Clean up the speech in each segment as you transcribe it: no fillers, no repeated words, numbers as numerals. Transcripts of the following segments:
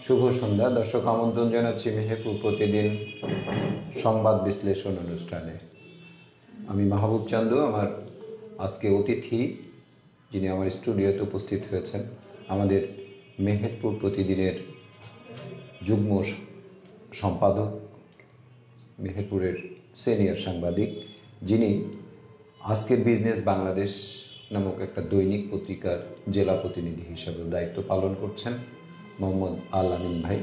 শুভ সন্ধ্যা দর্শক, আমন্ত্রণ জানাচ্ছি মেহেরপুর প্রতিদিন সংবাদ বিশ্লেষণ অনুষ্ঠানে। আমি মাহবুব চান্দু। আমার আজকে অতিথি যিনি আমার স্টুডিওতে উপস্থিত হয়েছেন, আমাদের মেহেরপুর প্রতিদিনের যুগ্ম সম্পাদক, মেহেরপুরের সিনিয়র সাংবাদিক, যিনি আজকের বিজনেস বাংলাদেশ নামক একটা দৈনিক পত্রিকার জেলা প্রতিনিধি হিসাবে দায়িত্ব পালন করছেন, মোহাম্মদ আল-আমিন ভাই।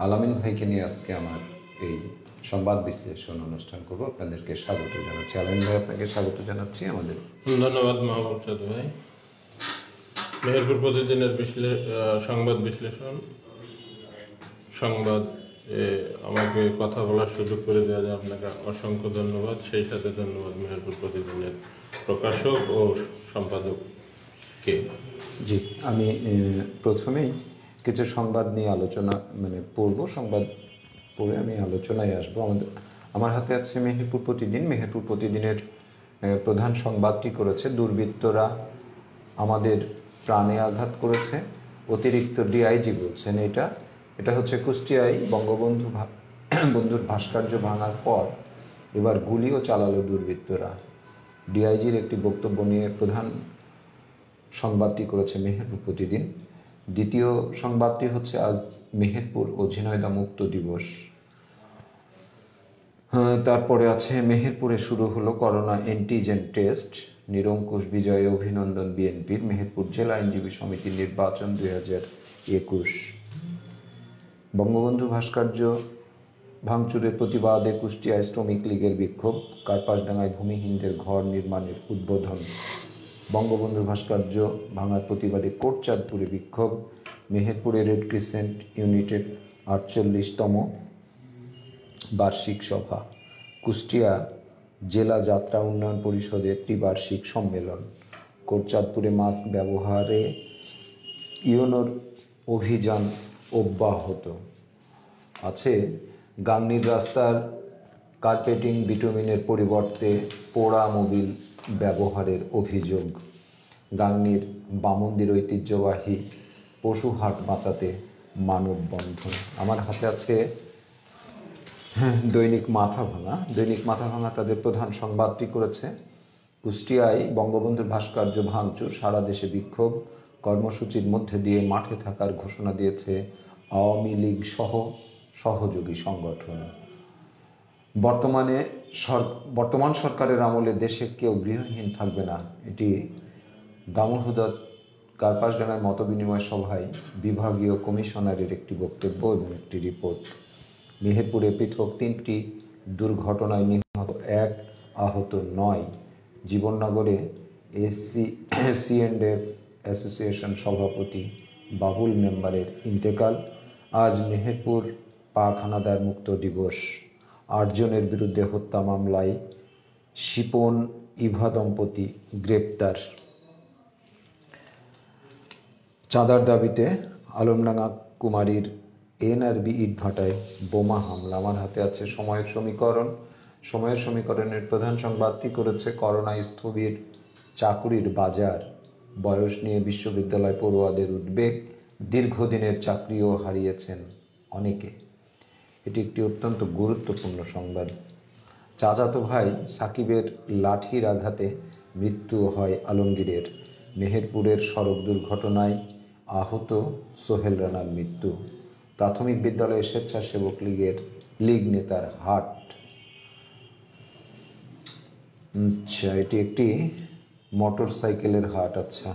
আল-আমিন ভাইকে নিয়ে আজকে আমার এই সংবাদ বিশ্লেষণ অনুষ্ঠান করব। আপনাদেরকে স্বাগত জানাচ্ছি। আল-আমিন ভাই, আপনাকে স্বাগত জানাচ্ছি আমাদের। ধন্যবাদ মাহবুব চাঁদ ভাই। মেহেরপুর প্রতিদিনের সংবাদ বিশ্লেষণ সংবাদ আমাকে কথা বলার সুযোগ করে দেওয়া যায়, আপনাকে অসংখ্য ধন্যবাদ। সেই সাথে ধন্যবাদ মেহেরপুর প্রতিদিনের প্রকাশক ও সম্পাদককে। জি, আমি প্রথমেই কিছু সংবাদ নিয়ে আলোচনা পড়ব। সংবাদ পড়ে আমি আলোচনায় আসবো। আমার হাতে আছে মেহেরপুর প্রতিদিন। মেহেরপুর প্রতিদিনের প্রধান সংবাদটি করেছে, দুর্বৃত্তরা আমাদের প্রাণে আঘাত করেছে, অতিরিক্ত ডিআইজি বলছেন। এটা হচ্ছে কুষ্টিয়ায় বঙ্গবন্ধুর ভাস্কর্য ভাঙার পর এবার গুলিও চালালো দুর্বৃত্তরা। ডিআইজির একটি বক্তব্য নিয়ে প্রধান সংবাদটি করেছে মেহেরপুর প্রতিদিন। দ্বিতীয় সংবাদটি হচ্ছে, আজ মেহেরপুর ও ঝিনাইদহ মুক্ত দিবস। তারপরে আছে, মেহেরপুরে শুরু হলো করোনা অ্যান্টিজেন টেস্ট, নিরঙ্কুশ বিজয়ে অভিনন্দন বিএনপির। মেহেরপুর জেলা আইনজীবী সমিতির নির্বাচন 2021। বঙ্গবন্ধু ভাস্কর্য ভাঙচুরের প্রতিবাদে কুষ্টিয়ায় শ্রমিক লীগের বিক্ষোভ। কার্পাসডাঙ্গায় ভূমিহীনদের ঘর নির্মাণের উদ্বোধন। বঙ্গবন্ধু ভাস্কর্য ভাঙার প্রতিবাদে কোটচাঁদপুরে বিক্ষোভ। মেহেরপুরে রেড ক্রিসেন্ট ইউনিটের 48তম বার্ষিক সভা। কুষ্টিয়া জেলা যাত্রা উন্নয়ন পরিষদের ত্রিবার্ষিক সম্মেলন। কোটচাঁদপুরে মাস্ক ব্যবহারে ইউনোর অভিযান অব্যাহত আছে। গাংনীর রাস্তার কার্পেটিং বিটুমিনের পরিবর্তে পোড়া মোবিল ব্যবহারের অভিযোগ। গাংনীর বামন্দির ঐতিহ্যবাহী পশুহাট বাঁচাতে মানববন্ধন। আমার হাতে আছে দৈনিক মাথাভাঙা। দৈনিক মাথাভাঙা তাদের প্রধান সংবাদটি করেছে, কুষ্টিয়ায় বঙ্গবন্ধুর ভাস্কর্য ভাঙচুর, সারা দেশে বিক্ষোভ। কর্মসূচির মধ্যে দিয়ে মাঠে থাকার ঘোষণা দিয়েছে আওয়ামী লীগ সহ সহযোগী সংগঠন। বর্তমান সরকারের আমলে দেশে কেউ গৃহহীন থাকবে না, এটি দামোহদার কার্পাসডাঙ্গায় মতবিনিময় সভায় বিভাগীয় কমিশনারের একটি বক্তব্য এবং একটি রিপোর্ট। মেহেরপুরে পৃথক 3টি দুর্ঘটনায় নিহত 1, আহত 9। জীবননগরে C&F অ্যাসোসিয়েশন সভাপতি বাবুল মেম্বারের ইন্তেকাল। আজ মেহেরপুর পাক হানাদার মুক্ত দিবস। 8 জনের বিরুদ্ধে হত্যা মামলায় শিপন ইভা দম্পতি গ্রেপ্তার। চাঁদার দাবিতে আলমডাঙ্গা কুমারীর NRB ইটভাটায় বোমা হামলা। আমার হাতে আছে সময়ের সমীকরণ। সময়ের সমীকরণের প্রধান সংবাদটি করেছে, করোনা স্থবির চাকুরির বাজার, বয়স নিয়ে বিশ্ববিদ্যালয় পড়ুয়াদের উদ্বেগ, দীর্ঘদিনের চাকরিও হারিয়েছেন অনেকে। এটি একটি অত্যন্ত গুরুত্বপূর্ণ সংবাদ। চাচাতো ভাই সাকিবের লাঠির আঘাতে মৃত্যু হয় আলমগীরের। মেহেরপুরের সড়ক দুর্ঘটনায় আহত সোহেল রানার মৃত্যু। প্রাথমিক বিদ্যালয়ের স্বেচ্ছাসেবক লীগ নেতার হাট। আচ্ছা, এটি একটি মোটর সাইকেলের হাট। আচ্ছা,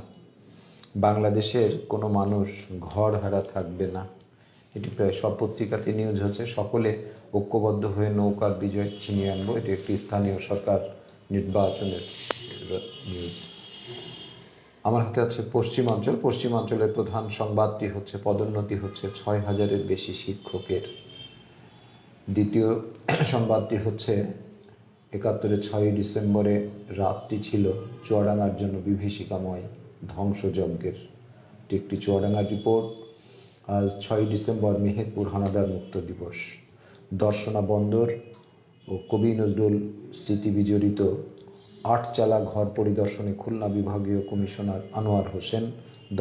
বাংলাদেশের কোনো মানুষ ঘর হারা থাকবে না, এটি প্রায় সব পত্রিকাতে নিউজ হচ্ছে। সকলে ঐক্যবদ্ধ হয়ে নৌকার বিজয় ছিনিয়ে আনবো, এটি একটি স্থানীয় সরকার নির্বাচনের নিউজ। আমার হাতে আছে পশ্চিমাঞ্চল। পশ্চিমাঞ্চলের প্রধান সংবাদটি হচ্ছে, পদোন্নতি হচ্ছে 6,000-এর বেশি শিক্ষকের। দ্বিতীয় সংবাদটি হচ্ছে, 71-এর 6ই ডিসেম্বরে রাতটি ছিল চুয়াডাঙ্গার জন্য বিভীষিকাময় ধ্বংসযজ্ঞের। এটি একটি চুয়াডাঙ্গার রিপোর্ট। আজ 6ই ডিসেম্বর মেহেরপুর হানাদার মুক্ত দিবস। দর্শনা বন্দর ও কবি নজরুল স্মৃতি বিজড়িত 8 চালা ঘর পরিদর্শনে খুলনা বিভাগীয় কমিশনার আনোয়ার হোসেন।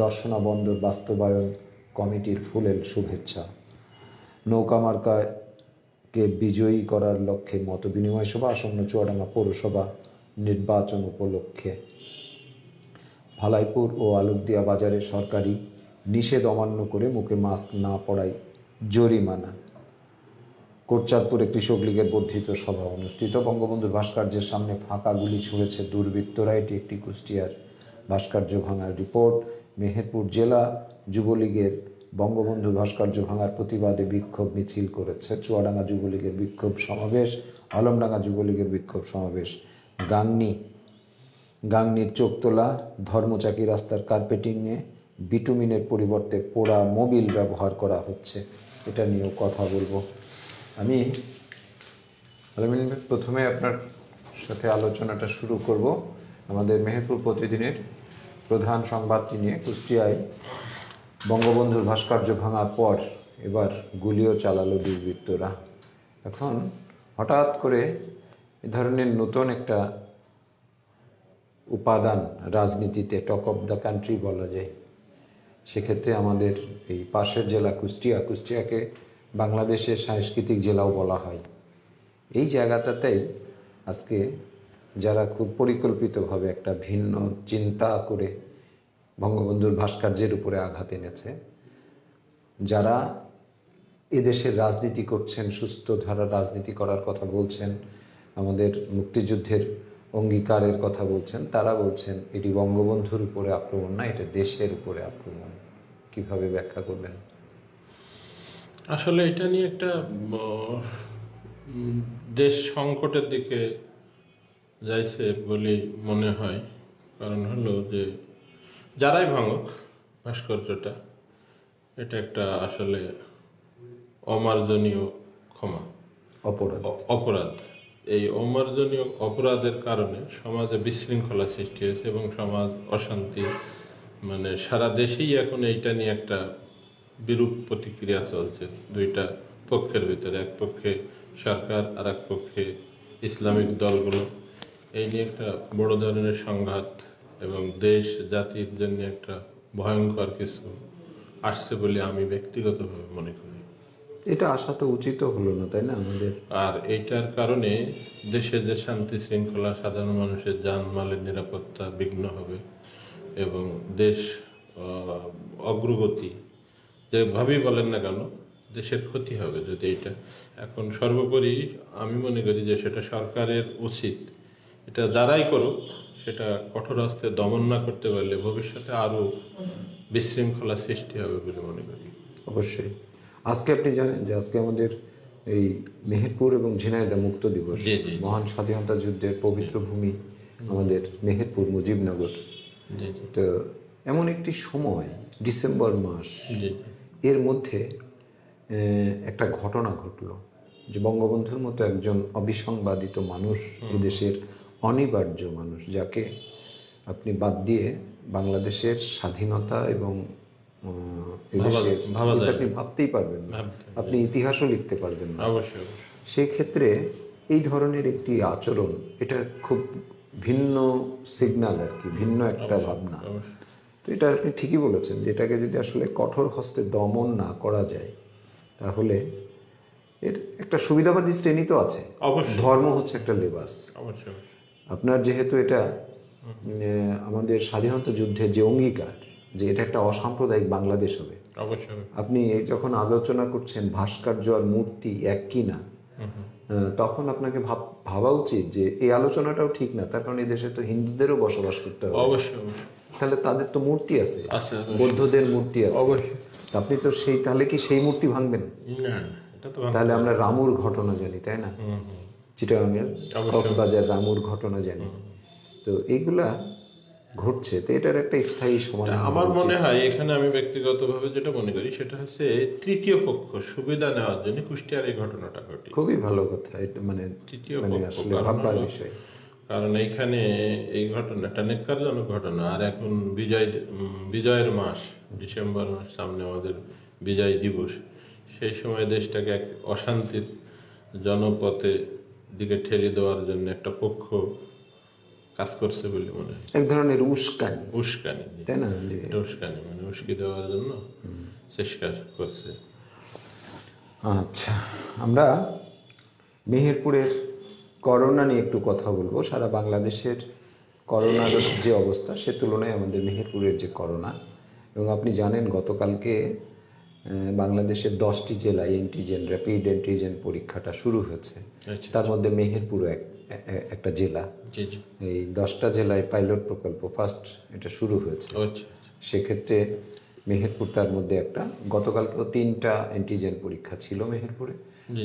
দর্শনা বন্দর বাস্তবায়ন কমিটির ফুলেল শুভেচ্ছা। নৌকা মার্কাকে বিজয়ী করার লক্ষ্যে মতবিনিময় সভা আসন্ন চুয়াডাঙ্গা পৌরসভা নির্বাচন উপলক্ষে। ভালাইপুর ও আলুকদিয়া বাজারে সরকারি নিষেধ অমান্য করে মুখে মাস্ক না পরায় জরিমানা। কোটচাঁদপুরে কৃষক লীগের বর্ধিত সভা অনুষ্ঠিত। বঙ্গবন্ধুর ভাস্কর্যের সামনে ফাঁকা গুলি ছুঁড়েছে দুর্বৃত্তরা। এটি একটি কুষ্টিয়ার ভাস্কর্য ভাঙার রিপোর্ট। মেহেরপুর জেলা যুবলীগের বঙ্গবন্ধুর ভাস্কর্য ভাঙার প্রতিবাদে বিক্ষোভ মিছিল করেছে। চুয়াডাঙ্গা যুবলীগের বিক্ষোভ সমাবেশ, আলমডাঙ্গা যুবলীগের বিক্ষোভ সমাবেশ। গাংনীর চোখতলা ধর্মচাকি রাস্তার কার্পেটিংয়ে বিটুমিনের পরিবর্তে পোড়া মোবিল ব্যবহার করা হচ্ছে, এটা নিয়েও কথা বলবো। আমি আলমিন প্রথমে আপনার সাথে আলোচনাটা শুরু করব আমাদের মেহেরপুর প্রতিদিনের প্রধান সংবাদটি নিয়ে। কুষ্টিয়ায় বঙ্গবন্ধুর ভাস্কর্য ভাঙার পর এবার গুলিও চালালো দুর্বৃত্তরা। এখন হঠাৎ করে এ ধরনের নতুন একটা উপাদান রাজনীতিতে, টক অফ দ্য কান্ট্রি বলা যায়। সেক্ষেত্রে আমাদের এই পাশের জেলা কুষ্টিয়াকে বাংলাদেশের সাংস্কৃতিক জেলাও বলা হয়। এই জায়গাটাতেই আজকে যারা খুব পরিকল্পিতভাবে একটা ভিন্ন চিন্তা করে বঙ্গবন্ধুর ভাস্কর্যের উপরে আঘাত এনেছে, যারা এদেশের রাজনীতি করছেন, সুস্থ ধারা রাজনীতি করার কথা বলছেন, আমাদের মুক্তিযুদ্ধের অঙ্গীকারের কথা বলছেন, তারা বলছেন এটি বঙ্গবন্ধুর উপরে আক্রমণ না, এটা দেশের উপরে আক্রমণ। কিভাবে ব্যাখ্যা করবেন? আসলে এটা নিয়ে একটা দেশ সংকটের দিকে যাইছে বলে মনে হয়। কারণ হলো যে যারাই ভাঙুক ভাস্কর্যটা, এটা একটা আসলে অমার্জনীয় অপরাধ। এই অমার্জনীয় অপরাধের কারণে সমাজে বিশৃঙ্খলা সৃষ্টি হয়েছে এবং সমাজ অশান্তি, মানে সারা দেশেই এখন এইটা নিয়ে একটা বিরূপ প্রতিক্রিয়া চলছে দুইটা পক্ষের ভিতরে। এক পক্ষে সরকার আর এক পক্ষে ইসলামিক দলগুলো। এই নিয়ে একটা বড় ধরনের সংঘাত এবং দেশ জাতির জন্য একটা ভয়ঙ্কর কিছু আসছে বলে আমি ব্যক্তিগতভাবে মনে করি। এটা আসা তো উচিত হলো না, তাই না আমাদের? আর এইটার কারণে দেশে যে শান্তি শৃঙ্খলা, সাধারণ মানুষের জানমালের নিরাপত্তা বিঘ্ন হবে এবং দেশ অগ্রগতি যেভাবেই বলেন না কেন দেশের ক্ষতি হবে যদি এটা। এখন সর্বোপরি আমি মনে করি যে সেটা সরকারের উচিত, এটা যারাই করুক সেটা কঠোর হস্তে দমন না করতে পারলে ভবিষ্যতে আরও বিশৃঙ্খলা সৃষ্টি হবে বলে মনে করি। অবশ্যই। আজকে আপনি জানেন যে আজকে আমাদের এই মেহেরপুর এবং ঝিনাইদহ মুক্ত দিবস। মহান স্বাধীনতা যুদ্ধের পবিত্র ভূমি আমাদের মেহেরপুর, মুজিবনগর। তো এমন একটি সময় ডিসেম্বর মাস, এর মধ্যে একটা ঘটনা ঘটলো যে বঙ্গবন্ধুর মতো একজন অবিসংবাদিত মানুষ, এদেশের অনিবার্য মানুষ, যাকে আপনি বাদ দিয়ে বাংলাদেশের স্বাধীনতা এবং এদেশের আপনি ভাবতেই পারবেন না, আপনি ইতিহাসও লিখতে পারবেন না। সেই ক্ষেত্রে এই ধরনের একটি আচরণ, এটা খুব ভিন্ন সিগন্যাল আর কি, ভিন্ন একটা ভাবনা। তো এটা আপনি ঠিকই বলেছেন যে এটাকে যদি আসলে কঠোর হস্তে দমন না করা যায় তাহলে এর একটা সুবিধাবাদী শ্রেণী তো আছে। ধর্ম হচ্ছে একটা লেবাস। আপনার যেহেতু এটা আমাদের স্বাধীনতা যুদ্ধের যে অঙ্গীকার যে এটা একটা অসাম্প্রদায়িক বাংলাদেশ হবে, আপনি যখন আলোচনা করছেন ভাস্কর্য আর মূর্তি এক কি না, তখন আপনাকে ভাবা উচিত যে এই আলোচনাটাও ঠিক না। তার কারণ এই দেশে তো হিন্দুদেরও বসবাস করতে হবে, তাহলে তাদের তো মূর্তি আছে, বৌদ্ধদের মূর্তি আছে। আপনি তো তাহলে কি সেই মূর্তি ভাঙবেন? তাহলে আমরা রামুর ঘটনা জানি, তাই না? চিটাগাংয়ের কক্সবাজার রামুর ঘটনা জানি। তো এইগুলা ঘটছে, তো এটার একটা স্থায়ী সমাধান আমার মনে হয়। এখানে আমি ব্যক্তিগতভাবে যেটা মনে করি সেটা হচ্ছে তৃতীয় পক্ষ সুবিধা নেওয়ার জন্য কুষ্টিয়ার এই ঘটনাটা ঘটে। খুবই ভালো কথা, এটা মানে তৃতীয় আসলে ভাববার বিষয়। কারণ এইখানে এই ঘটনাটা নেককারজনক ঘটনা। আর এখন বিজয়ের মাস, ডিসেম্বর মাস সামনে, আমাদের বিজয় দিবস। সেই সময় দেশটাকে এক অশান্তির জনপথে দিকে ঠেলে দেওয়ার জন্য একটা পক্ষ কাজ করছে বলে মনে হয়। এক ধরনের উস্কানি, উস্কানি, তাই না? যে এটা উস্কানি, মানে উস্কি দেওয়ার জন্য চেষ্টা করছে। আচ্ছা, আমরা মেহেরপুরের করোনা নিয়ে একটু কথা বলবো। সারা বাংলাদেশের করোনার যে অবস্থা সে তুলনায় আমাদের মেহেরপুরের যে করোনা, এবং আপনি জানেন গতকালকে বাংলাদেশের 10টি জেলায় র্যাপিড অ্যান্টিজেন পরীক্ষাটা শুরু হয়েছে। আচ্ছা, তার মধ্যে মেহেরপুরও একটা জেলা। জি জি, এই 10টা জেলায় পাইলট প্রকল্প ফার্স্ট এটা শুরু হয়েছে। আচ্ছা সেক্ষেত্রে মেহেরপুর তার মধ্যে একটা। গতকালকেও 3টা অ্যান্টিজেন পরীক্ষা ছিল মেহেরপুরে,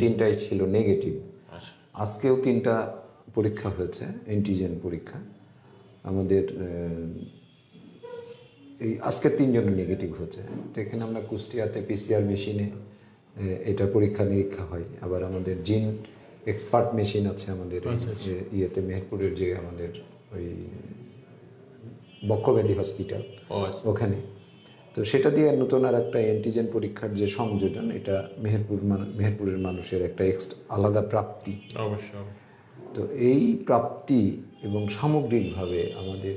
3টাই ছিল নেগেটিভ। আচ্ছা, আজকেও 3টা পরীক্ষা হয়েছে অ্যান্টিজেন পরীক্ষা আমাদের। এই আজকে 3 জন নেগেটিভ হচ্ছে। তো এখানে আমরা কুষ্টিয়াতে PCR মেশিনে এটা পরীক্ষা নিরীক্ষা হয়। আবার আমাদের জিন এক্সপার্ট মেশিন আছে আমাদের ইয়েতে মেহেরপুরের যে আমাদের ওই বক্ষব্যাধি হসপিটাল ও আচ্ছা, ওখানে। তো সেটা দিয়ে নতুন আর একটা অ্যান্টিজেন পরীক্ষার যে সংযোজন, এটা মেহেরপুরের মানুষের একটা আলাদা প্রাপ্তি। অবশ্যই। তো এই প্রাপ্তি এবং সামগ্রিকভাবে আমাদের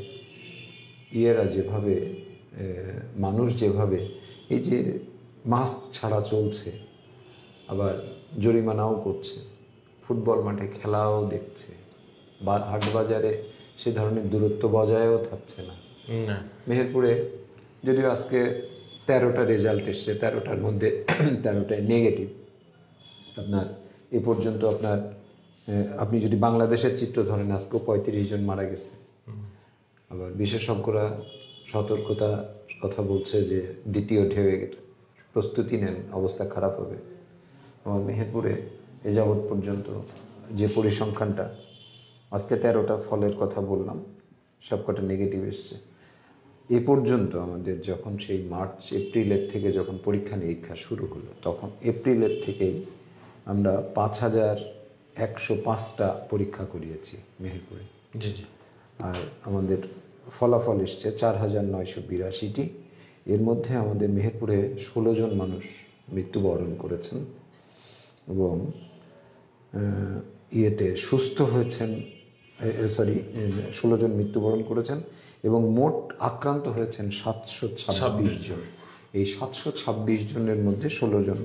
ইয়েরা যেভাবে মানুষ যেভাবে এই যে মাস্ক ছাড়া চলছে, আবার জরিমানাও করছে, ফুটবল মাঠে খেলাও দেখছে, বা হাট বাজারে সে ধরনের দূরত্ব বজায়ও থাকছে না। না, মেহেরপুরে যদিও আজকে 13টা রেজাল্ট এসছে, 13টার মধ্যে 13টায় নেগেটিভ। আপনার এ পর্যন্ত আপনার আপনি যদি বাংলাদেশের চিত্র ধরেন, আজকেও 35 জন মারা গেছে। আবার বিশেষজ্ঞরা সতর্কতা কথা বলছে যে দ্বিতীয় ঢেউয়ের প্রস্তুতি নেন, অবস্থা খারাপ হবে। আমার মেহেরপুরে এ যাবৎ পর্যন্ত যে পরিসংখ্যানটা, আজকে 13টা ফলের কথা বললাম, সবকটা নেগেটিভ এসছে। এ পর্যন্ত আমাদের যখন সেই এপ্রিলের থেকে যখন পরীক্ষা নিরীক্ষা শুরু হলো, তখন এপ্রিলের থেকেই আমরা 5105টা পরীক্ষা করিয়েছি মেহেরপুরে। জি জি, আর আমাদের ফলাফল এসছে 4982টি। এর মধ্যে আমাদের মেহেরপুরে 16 জন মানুষ মৃত্যুবরণ করেছেন এবং ইয়েতে সুস্থ হয়েছেন, 16 জন মৃত্যুবরণ করেছেন এবং মোট আক্রান্ত হয়েছেন 726 জন। এই 726 জনের মধ্যে 16 জন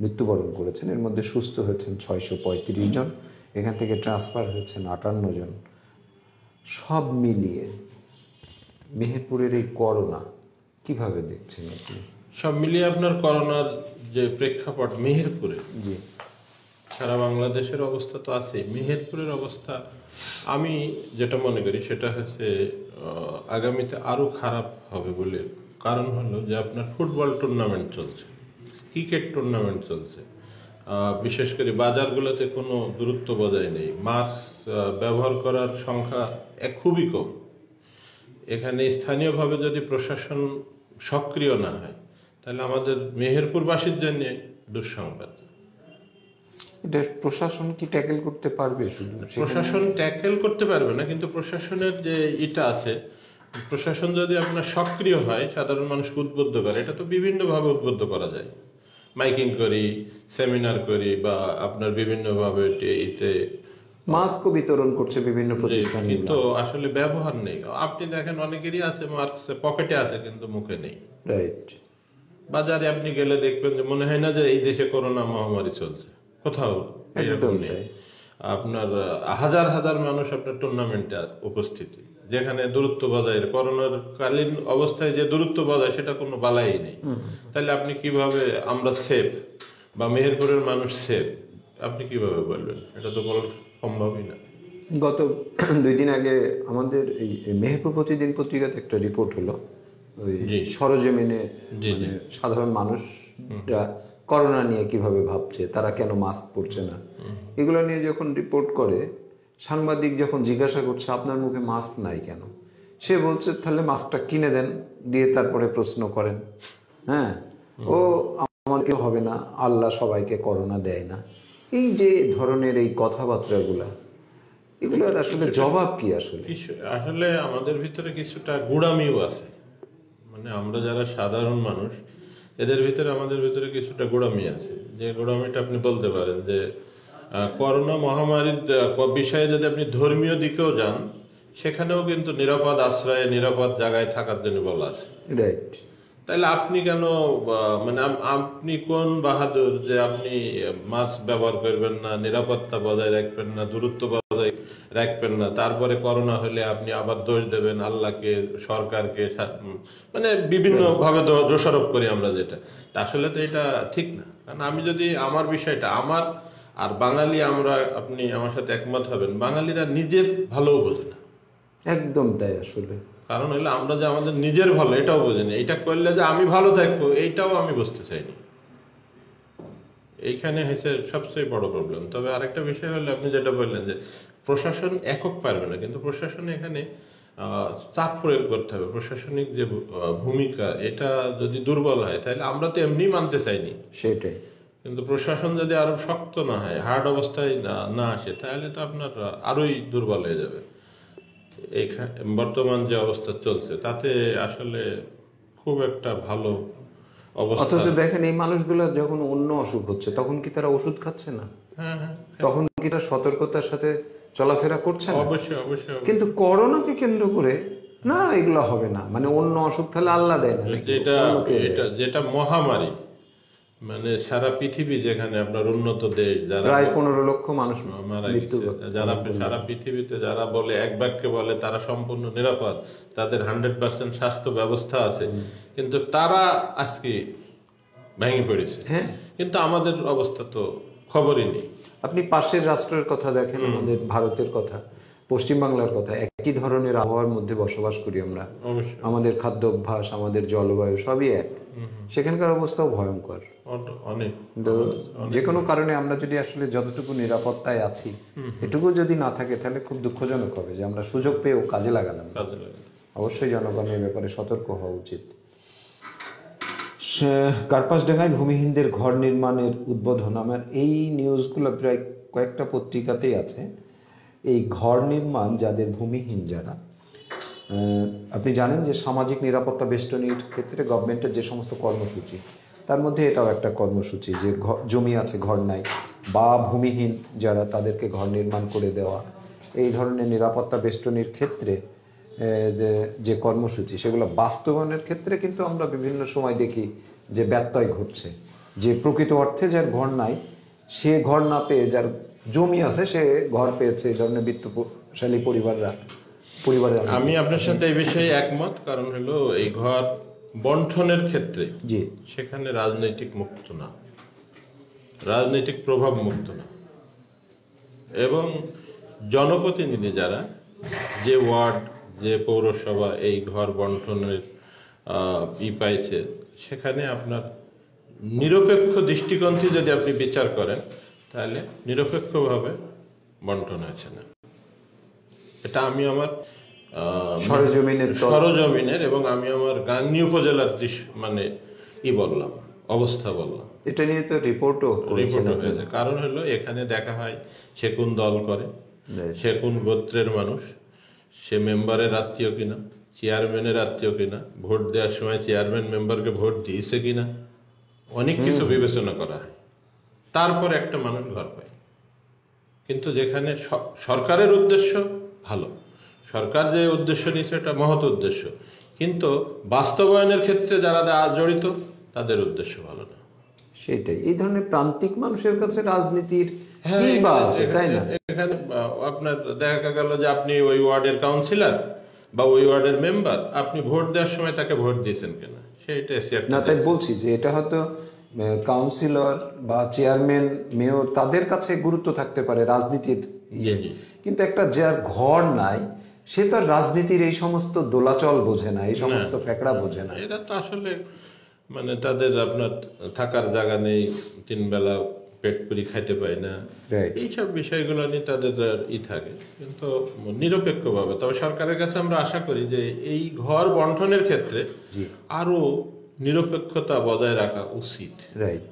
মৃত্যুবরণ করেছেন, এর মধ্যে সুস্থ হয়েছেন 635 জন, এখান থেকে ট্রান্সফার হয়েছেন 58 জন। সব মিলিয়ে মেহেরপুরের এই করোনা কিভাবে দেখছেন আপনি? সব মিলিয়ে আপনার করোনার যে প্রেক্ষাপট মেহেরপুরে, জি, সারা বাংলাদেশের অবস্থা তো আছে, মেহেরপুরের অবস্থা আমি যেটা মনে করি সেটা হচ্ছে আগামীতে আরো খারাপ হবে বলে। কারণ হলো যে আপনার ফুটবল টুর্নামেন্ট চলছে, ক্রিকেট টুর্নামেন্ট চলছে, বিশেষ করে বাজারগুলোতে কোনো দূরত্ব বজায় নেই, মাস্ক ব্যবহার করার সংখ্যা খুবই কম। এখানে স্থানীয়ভাবে যদি প্রশাসন সক্রিয় না হয় তাহলে আমাদের মেহেরপুরবাসীর জন্য দুঃসংবাদ। এটা প্রশাসন কি ট্যাকেল করতে পারবে? শুধু প্রশাসন ট্যাকেল করতে পারবে না, কিন্তু প্রশাসনের যে এটা আছে, প্রশাসন যদি আপনার সক্রিয় হয়, সাধারণ মানুষকে উদ্বুদ্ধ করে, এটা তো বিভিন্নভাবে উদ্বুদ্ধ করা যায়, মাইকিং করি, সেমিনার করি, বা আপনার বিভিন্নভাবে এতে মাস্ক বিতরণ করছে বিভিন্ন প্রতিষ্ঠান, কিন্তু আসলে ব্যবহার নেই। আপনি দেখেন অনেকেরই আছে মাস্ক পকেটে আছে কিন্তু মুখে নেই। রাইট। বাজারে আপনি গেলে দেখবেন যে মনে হয় না যে এই দেশে করোনা মহামারী চলছে, কোথাও এরকম নেই। আপনার হাজার হাজার মানুষ আপনার টুর্নামেন্টে উপস্থিতি, যেখানে দূরত্ব বজায়, করোনার কালীন অবস্থায় যে দূরত্ব বজায় সেটা কোনো বালাই নেই। তাহলে আপনি কিভাবে আমরা সেফ বা মেহেরপুরের মানুষ সেফ আপনি কিভাবে বলবেন? এটা তো বলা সম্ভবই না। গত 2 দিন আগে আমাদের এই মেহেরপুর প্রতিদিন পত্রিকাতে একটা রিপোর্ট হলো, ওই সরজমিনে মানে সাধারণ মানুষরা করোনা নিয়ে কিভাবে ভাবছে, তারা কেন মাস্ক পরছে না, এগুলো নিয়ে যখন রিপোর্ট করে, সাংবাদিক যখন জিজ্ঞাসা করছে আপনার মুখে মাস্ক নাই কেন, সে বলছে তাহলে মাস্কটা কিনে দেন, দিয়ে তারপরে প্রশ্ন করেন। হ্যাঁ, ও আমাকে হবে না, আল্লাহ সবাইকে করোনা দেয় না। এই যে ধরনের এই কথাবার্তাগুলা, এগুলোর আসলে জবাব কি? আসলে আমাদের ভিতরে কিছুটা গুড়ামিও আছে, মানে আমরা যারা সাধারণ মানুষ এদের ভিতরে, আমাদের ভিতরে কিছুটা গোড়ামি আছে। যে গোড়ামিটা আপনি বলতে পারেন যে করোনা মহামারীর বিষয়ে যদি আপনি ধর্মীয় দিকেও যান, সেখানেও কিন্তু নিরাপদ আশ্রয়ে নিরাপদ জায়গায় থাকার জন্য বলা আছে। রাইট। তাহলে আপনি কেন মানে আপনি কোন বাহাদুর যে আপনি মাস্ক ব্যবহার করবেন না, নিরাপত্তা বজায় রাখবেন না, দূরত্ব বজায় রাখবেন না, তারপরে করোনা হলে আপনি আবার দোষ দেবেন আল্লাহকে, সরকারকে, মানে বিভিন্ন ভাবে দোষারোপ করি আমরা, যেটা আসলে তো এটা ঠিক না। কারণ আমি যদি আমার বিষয়টা আমার আর বাঙালি, আমরা, আপনি আমার সাথে একমত হবেন, বাঙালিরা নিজের ভালোও বোঝে না। একদম তাই। আসলে কারণ হলো আমরা যে আমাদের নিজের ভালো এটাও বুঝিনি, এটা করলে যে আমি ভালো থাকবো এইটাও আমি বুঝতে চাইনি। এইখানে হয়েছে সবচেয়ে বড় প্রবলেম। তবে আরেকটা বিষয় হলো আপনি যেটা বললেন যে প্রশাসন একক পারবে না, কিন্তু প্রশাসন এখানে চাপ প্রয়োগ করতে হবে। প্রশাসনিক যে ভূমিকা, এটা যদি দুর্বল হয় তাহলে আমরা তো এমনি মানতে চাইনি, সেটাই। কিন্তু প্রশাসন যদি আরো শক্ত না হয়, হার্ড অবস্থায় না আসে, তাহলে তো আপনার আরোই দুর্বল হয়ে যাবে। বর্তমান যে অবস্থা চলছে তাতে আসলে খুব একটা ভালো অবস্থা। অথচ দেখেন এই মানুষগুলো যখন অন্য অসুখ হচ্ছে তখন কি তারা ওষুধ খাচ্ছে না? হ্যাঁ হ্যাঁ, তখন কি তারা সতর্কতার সাথে চলাফেরা করছে না? অবশ্যই অবশ্যই। কিন্তু করোনাকে কেন্দ্র করে না, এগুলো হবে না, মানে অন্য অসুখ তাহলে আল্লাহ দেয় না, যেটা মহামারী, মানে সারা পৃথিবী, যেখানে আপনার উন্নত দেশ যারা প্রায় 15 লক্ষ মানুষ মারা গেছে, যারা সারা পৃথিবীতে যারা বলে এক বাক্যে বলে তারা সম্পূর্ণ নিরাপদ, তাদের 100% স্বাস্থ্য ব্যবস্থা আছে, কিন্তু তারা আজকে ভেঙে পড়েছে। হ্যাঁ, কিন্তু আমাদের অবস্থা তো খবরই নেই। আপনি পাশের রাষ্ট্রের কথা দেখেন, আমাদের ভারতের কথা, পশ্চিমবাংলার কথা, একই ধরনের আবহাওয়ার মধ্যে বসবাস করি আমরা। আমাদের খাদ্য অভ্যাস, আমাদের জলবায়ু সবই এক। সেখানকার অবস্থাও ভয়ঙ্কর অনেক। কিন্তু যে কোনো কারণে আমরা যদি আসলে যতটুকু নিরাপত্তায় আছি, এটুকু যদি না থাকে তাহলে খুব দুঃখজনক হবে যে আমরা সুযোগ পেয়েও কাজে লাগালাম। অবশ্যই জনগণের ব্যাপারে সতর্ক হওয়া উচিত। কার্পাসডাঙ্গায় ভূমিহীনদের ঘর নির্মাণের উদ্বোধন, আমার এই নিউজগুলো প্রায় কয়েকটা পত্রিকাতেই আছে। এই ঘর নির্মাণ যাদের ভূমিহীন যারা, আপনি জানেন যে সামাজিক নিরাপত্তা বেষ্টনীর ক্ষেত্রে গভর্নমেন্টের যে সমস্ত কর্মসূচি, তার মধ্যে এটাও একটা কর্মসূচি যে জমি আছে ঘর নাই, বা ভূমিহীন যারা তাদেরকে ঘর নির্মাণ করে দেওয়া। এই ধরনের নিরাপত্তা বেষ্টনীর ক্ষেত্রে যে কর্মসূচি, সেগুলো বাস্তবায়নের ক্ষেত্রে কিন্তু আমরা বিভিন্ন সময় দেখি যে ব্যত্যয় ঘটছে। যে প্রকৃত অর্থে যার ঘর নাই, সে ঘর না পেয়ে যার জমি আছে সে ঘর পেয়েছে। এই ধরনের বিত্তশালী পরিবারের আমি আপনার সাথে এই বিষয়ে একমত। কারণ হলো এই ঘর বন্টনের ক্ষেত্রে জি, সেখানে রাজনৈতিক মুক্ত না, রাজনৈতিক প্রভাব মুক্ত না, এবং জনপ্রতিনিধি যারা, যে ওয়ার্ড, যে পৌরসভা এই ঘর বন্টনের পাইছে, সেখানে আপনার নিরপেক্ষ দৃষ্টিকোণ থেকে যদি আপনি বিচার করেন তাহলে নিরপেক্ষভাবে বন্টন হয়েছে না। এটা আমি আমার সরজমিনের এবং আমি আমার গাংনী উপজেলার মানে বললাম, অবস্থা বললাম। এটা নিয়ে তো রিপোর্টও হয়েছে। কারণ হলো এখানে দেখা হয় সে কোন দল করে, সে কোন গোত্রের মানুষ, সে মেম্বারের আত্মীয় কিনা, চেয়ারম্যানের আত্মীয় কিনা, ভোট দেওয়ার সময় চেয়ারম্যান মেম্বারকে ভোট দিয়েছে কিনা, অনেক কিছু বিবেচনা করা হয়, তারপর একটা মানুষ ঘর পায়। কিন্তু যেখানে সরকারের উদ্দেশ্য ভালো, সরকার যে উদ্দেশ্য নিচ্ছে এটা মহৎ উদ্দেশ্য, কিন্তু বাস্তবায়নের ক্ষেত্রে যারা জড়িত তাদের উদ্দেশ্য ভালো না। সেটাই, এই ধরনের প্রান্তিক মানুষের কাছে রাজনীতির তাই না? এখানে আপনার দেখা গেল যে আপনি ওই ওয়ার্ডের কাউন্সিলর বা ওই ওয়ার্ডের মেম্বার, আপনি ভোট দেওয়ার সময় তাকে ভোট দিয়েছেন কিনা সেইটা না। তাই বলছি যে এটা হয়তো কাউন্সিলর বা চেয়ারম্যান, মেয়র, তাদের কাছে গুরুত্ব থাকতে পারে রাজনীতির, কিন্তু একটা যার ঘর নাই সে তো রাজনীতির এই সমস্ত দোলাচল বোঝে না, এই সমস্ত ফেকড়া বোঝে না। এটা তো আসলে মানে তাদের আপনার থাকার জায়গা নেই, 3 বেলা পেট পুরি খাইতে পায় না, এইসব বিষয়গুলো নিয়ে তাদের থাকে। কিন্তু নিরপেক্ষভাবে, তবে সরকারের কাছে আমরা আশা করি যে এই ঘর বন্টনের ক্ষেত্রে আরো নিরপেক্ষতা বজায় রাখা উচিত। রাইট,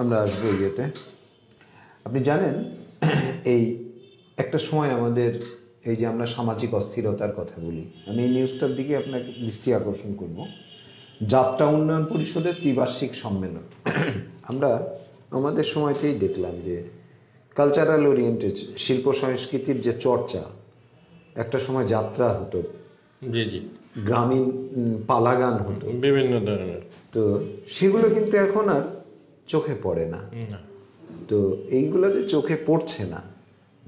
আমরা আসবো ইয়েতে। আপনি জানেন এই একটা সময় আমাদের এই যে আমরা সামাজিক অস্থিরতার কথা বলি, আমি এই নিউজটার দিকে আপনাকে দৃষ্টি আকর্ষণ করব। যাত্রা উন্নয়ন পরিষদের ত্রিবার্ষিক সম্মেলন আমরা আমাদের সময়তেই দেখলাম যে কালচারাল ওরিয়েন্টেড শিল্প সংস্কৃতির যে চর্চা, একটা সময় যাত্রা হতো, জি জি, গ্রামীণ পালা গান হতো, বিভিন্ন ধরনের। তো সেগুলো কিন্তু এখন আর চোখে পড়ে না। না, তো এইগুলো যে চোখে পড়ছে না,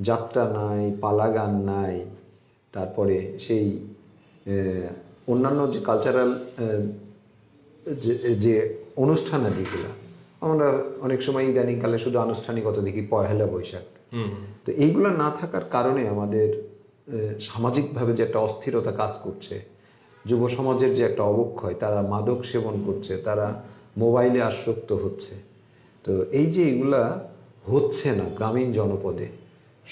যাত্রা নাই, পালা গান নাই, তারপরে সেই অন্যান্য যে কালচারাল যে যে অনুষ্ঠানাদিগুলো, আমরা অনেক সময় ইদানিংকালে শুধু আনুষ্ঠানিকতা দেখি, পয়লা বৈশাখ। তো এইগুলো না থাকার কারণে আমাদের সামাজিকভাবে যে একটা অস্থিরতা কাজ করছে, যুব সমাজের যে একটা অবক্ষয়, তারা মাদক সেবন করছে, তারা মোবাইলে আসক্ত হচ্ছে। তো এই যে এগুলা হচ্ছে না গ্রামীণ জনপদে,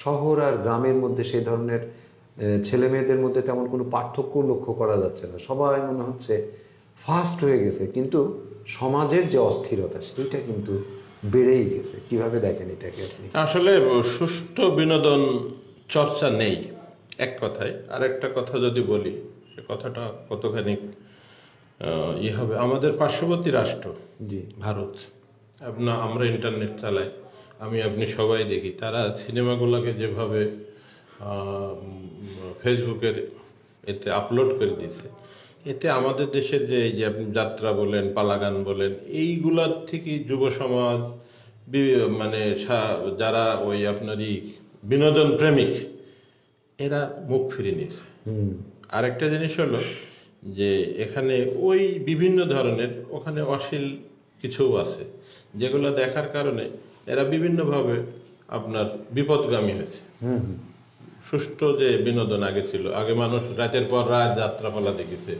শহর আর গ্রামের মধ্যে সেই ধরনের ছেলে মেয়েদের মধ্যে তেমন কোনো পার্থক্য লক্ষ্য করা যাচ্ছে না, সবাই মনে হচ্ছে ফাস্ট হয়ে গেছে, কিন্তু সমাজের যে অস্থিরতা সেইটা কিন্তু বেড়েই গেছে। কিভাবে দেখেন এটাকে আপনি? আসলে সুষ্ঠু বিনোদন চর্চা নেই এক কথায়। আরেকটা কথা যদি বলি, সে কথাটা কতখানি হবে, আমাদের পার্শ্ববর্তী রাষ্ট্র জি, ভারত, আমরা ইন্টারনেট চালাই, আপনি সবাই দেখি, তারা সিনেমাগুলোকে যেভাবে ফেসবুকের এতে আপলোড করে দিয়েছে, এতে আমাদের দেশের যে এই যে আপনি যাত্রা বলেন, পালাগান বলেন, এইগুলার থেকে যুব সমাজ মানে যারা ওই আপনারই বিনোদন প্রেমিক, এরা মুখ ফিরিয়ে নিয়েছে। আরেকটা জিনিস হলো যে এখানে ওই বিভিন্ন ধরনের ওখানে অশ্লীল কিছুও আছে, যেগুলো দেখার কারণে এরা বিভিন্নভাবে আপনার বিপদগামী হয়েছে। সুষ্ঠু যে বিনোদন আগে ছিল, আগে মানুষ রাতের পর রাত যাত্রাপালা দেখেছে,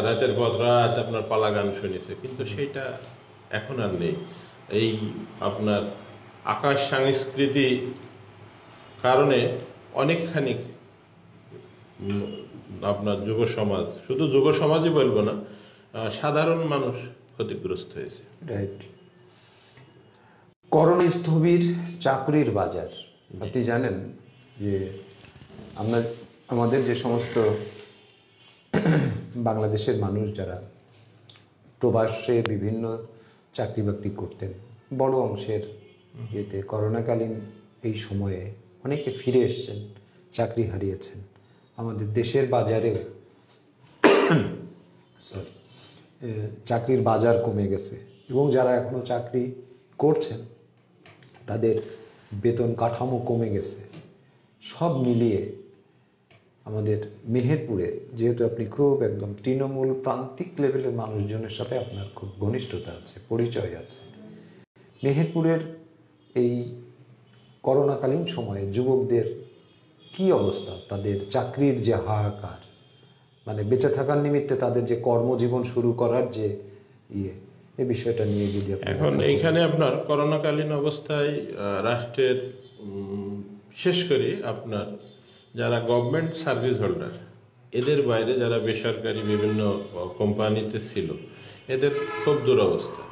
রাতের পর রাত আপনার পালা গান শুনেছে, কিন্তু সেইটা এখন আর নেই। এই আপনার আকাশ সংস্কৃতি কারণে অনেকখানি আপনার যুব সমাজ, শুধু যুব সমাজই বলবো না, সাধারণ মানুষ ক্ষতিগ্রস্ত হয়েছে। রাইট। করোনা স্থবির চাকরির বাজার, আপনি জানেন যে আমাদের যে সমস্ত বাংলাদেশের মানুষ যারা প্রবাসে বিভিন্ন চাকরি বাকরি করতেন, বড় অংশের ইয়েতে করোনাকালীন এই সময়ে অনেকে ফিরে এসছেন, চাকরি হারিয়েছেন। আমাদের দেশের বাজারেও চাকরির বাজার কমে গেছে, এবং যারা এখনো চাকরি করছেন তাদের বেতন কাঠামো কমে গেছে। সব মিলিয়ে আমাদের মেহেরপুরে, যেহেতু আপনি খুব একদম তৃণমূল প্রান্তিক লেভেলের মানুষজনের সাথে আপনার খুব ঘনিষ্ঠতা আছে, পরিচয় আছে, মেহেরপুরের এই করোনাকালীন সময়ে যুবকদের কি অবস্থা? তাদের চাকরির যে হাহাকার, মানে বেঁচে থাকার নিমিত্তে তাদের যে কর্মজীবন শুরু করার যে এই বিষয়টা নিয়ে যদি এখন এইখানে আপনার করোনাকালীন অবস্থায় রাষ্ট্রের বিশেষ করে আপনার যারা গভর্নমেন্ট সার্ভিস হোল্ডার, এদের বাইরে যারা বেসরকারি বিভিন্ন কোম্পানিতে ছিল, এদের খুব দুরবস্থা।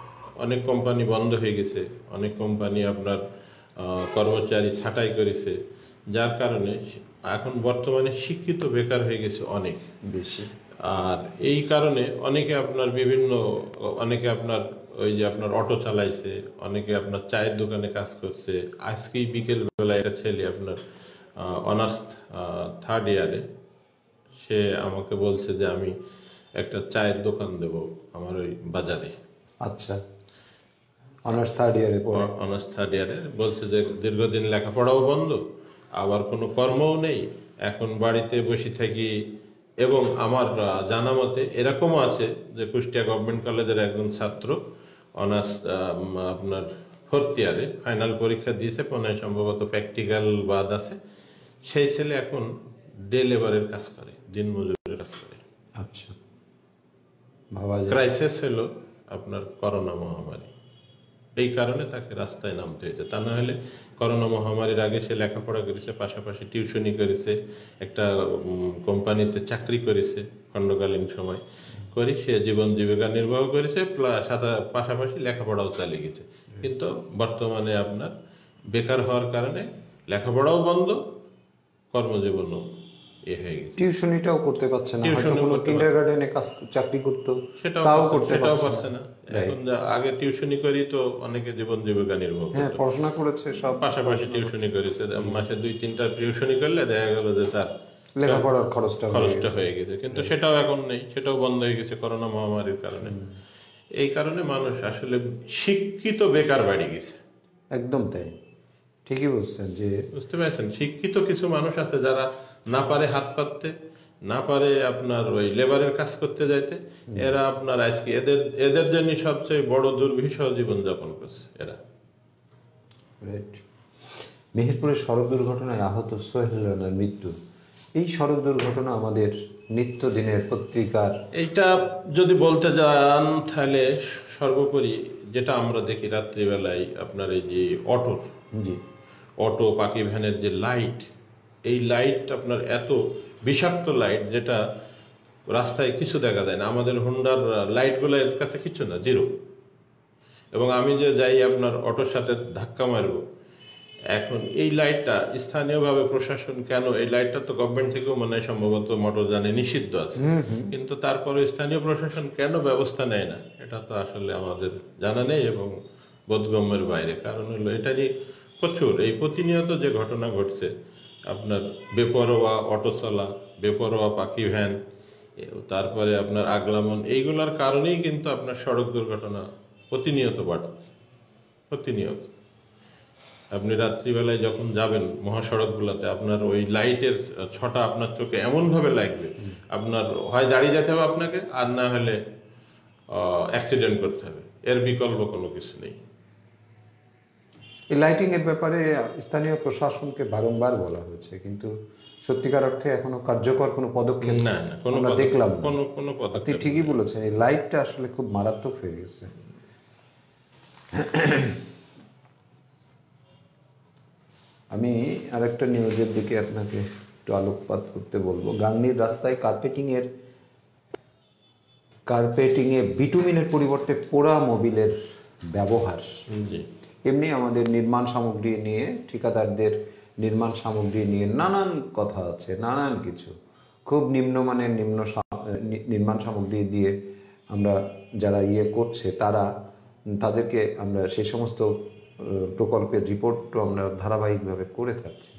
অনেক কোম্পানি বন্ধ হয়ে গেছে, অনেক কোম্পানি আপনার কর্মচারী ছাঁটাই করেছে, যার কারণে এখন বর্তমানে শিক্ষিত বেকার হয়ে গেছে অনেক বেশি। আর এই কারণে অনেকে আপনার ওই যে আপনার অটো চালাইছে, অনেকে আপনার চায়ের দোকানে কাজ করছে। আজকেই বিকেল বেলায় একটা ছেলে আপনার অনার্স 3rd ইয়ারে, সে আমাকে বলছে যে আমি একটা চায়ের দোকান দেব আমার ওই বাজারে। আচ্ছা, অনার্স 3rd ইয়ারে পড়ে? অনার্স 3rd ইয়ারে বলছে যে দীর্ঘদিন লেখাপড়াও বন্ধ, আবার কোনো কর্মও নেই, এখন বাড়িতে বসে থাকি। এবং আমার জানা মতে এরকমও আছে যে কুষ্টিয়া গভর্নমেন্ট কলেজের একজন ছাত্র অনার্স আপনার 4th ইয়ারে ফাইনাল পরীক্ষা দিয়েছে, মনে হয় সম্ভবত প্র্যাকটিক্যাল বাদ আছে, সেই ছেলে এখন ডে লেবারের কাজ করে, দিনমজুরের কাজ করে। আচ্ছা, ভাবা যায়। ক্রাইসিস হলো আপনার করোনা মহামারী, এই কারণে তাকে রাস্তায় নামতে হয়েছে। তা না হলে করোনা মহামারীর আগে সে লেখাপড়া করেছে, পাশাপাশি টিউশনি করেছে, একটা কোম্পানিতে চাকরি করেছে, খণ্ডকালীন সময় করে সে জীবন জীবিকা নির্বাহ করেছে, পাশাপাশি লেখাপড়াও চালিয়ে গেছে। কিন্তু বর্তমানে আপনার বেকার হওয়ার কারণে লেখাপড়াও বন্ধ, কর্মজীবনও হয়ে গেছে। টিউশনিটাও করতে পারছে না, হয়তো টিউশনও কোনো করতে কিন্ডারগার্টেনে চাকরি করতো, সেটাও তাও করতে সেটাও পারছে পারছে না। না। এখন আগে টিউশনি করি তো অনেকে জীবন জীবিকা নির্বাহ হ্যাঁ, করতো, পড়াশোনা করেছে সব, পাশাপাশি টিউশনি করেছে। মাসে 2-3টা টিউশনি করলে দেখা গেল যে তার লেখাপড়ার খরচটা হয়ে গেছে। কিন্তু সেটাও এখন নেই, সেটাও বন্ধ হয়ে গেছে করোনা মহামারীর কারণে। এই কারণে মানুষ আসলে শিক্ষিত বেকার বাড়ি গেছে। একদম তাই, ঠিকই বলছেন। যে বুঝতে পারছেন, শিক্ষিত কিছু মানুষ আছে যারা না পারে হাত পাততে, না পারে আপনার ওই লেবারের কাজ করতে যাইতে, এরা আপনার আজকে এদের জন্য সবচেয়ে বড় দুর্বিষহ জীবনযাপন করছে এরা। রাইট। মেহেরপুরের সড়ক দুর্ঘটনায় আহত সোহেল রানার মৃত্যু, এই সড়ক দুর্ঘটনা আমাদের নিত্যদিনের পত্রিকার। এইটা যদি বলতে যান তাহলে সর্বোপরি যেটা আমরা দেখি রাত্রিবেলায় আপনার এই যে জি, অটো পাখি ভ্যানের যে লাইট, এই লাইট আপনার এত বিষাক্ত লাইট যেটা রাস্তায় কিছু দেখা যায় না। আমাদের হোন্ডার লাইটগুলো এর কাছে কিছু না, জিরো। এবং আমি যে যাই আপনার অটোর সাথে ধাক্কা মারব, এখন এই লাইটটা স্থানীয়ভাবে প্রশাসন কেন, এই লাইটটা তো গভর্নমেন্ট থেকেও মনে হয় সম্ভবত মোটরযানে নিষিদ্ধ আছে, কিন্তু তারপরে স্থানীয় প্রশাসন কেন ব্যবস্থা নেয় না, এটা তো আসলে আমাদের জানা নেই এবং বোধগম্যের বাইরে। কারণ হলো এটারই প্রচুর এই প্রতিনিয়ত যে ঘটনা ঘটছে, আপনার বেপরোয়া অটো চলা, বেপরোয়া পাখি ভ্যান, তারপরে আপনার আগলামন, এইগুলোর কারণেই কিন্তু আপনার সড়ক দুর্ঘটনা প্রতিনিয়ত বাড়ছে, প্রতিনিয়ত। আপনি রাত্রিবেলায় যখন যাবেন মহাসড়কগুলোতে, আপনার ওই লাইটের ছটা আপনার চোখে এমনভাবে লাগবে, আপনার হয় দাঁড়িয়ে যেতে হবে আপনাকে, আর না হলে অ্যাক্সিডেন্ট করতে হবে, এর বিকল্প কোনো কিছু নেই। এই লাইটিং এর ব্যাপারে স্থানীয় প্রশাসনকে বারংবার বলা হয়েছে, কিন্তু সত্যিকার অর্থে এখনো কার্যকর কোনো পদক্ষেপ না, কোনো আমরা দেখলাম না। কোনো আপনি পদক্ষেপ ঠিকই বলেছেন, এই লাইটটা আসলে খুব মারাত্মক হয়ে গেছে। আমি আরেকটা নিউজের দিকে আপনাকে একটু আলোকপাত করতে বলবো। গাংনীর রাস্তায় কার্পেটিংয়ে বিটুমিনের পরিবর্তে পোড়া মোবিলের ব্যবহার। জি। এমনি আমাদের নির্মাণ সামগ্রী নিয়ে, ঠিকাদারদের নির্মাণ সামগ্রী নিয়ে নানান কথা আছে, নানান কিছু। খুব নিম্নমানের নির্মাণ সামগ্রী দিয়ে আমরা যারা করছে তাদেরকে আমরা সেই সমস্ত প্রকল্পের রিপোর্টও আমরা ধারাবাহিকভাবে করে থাকছি,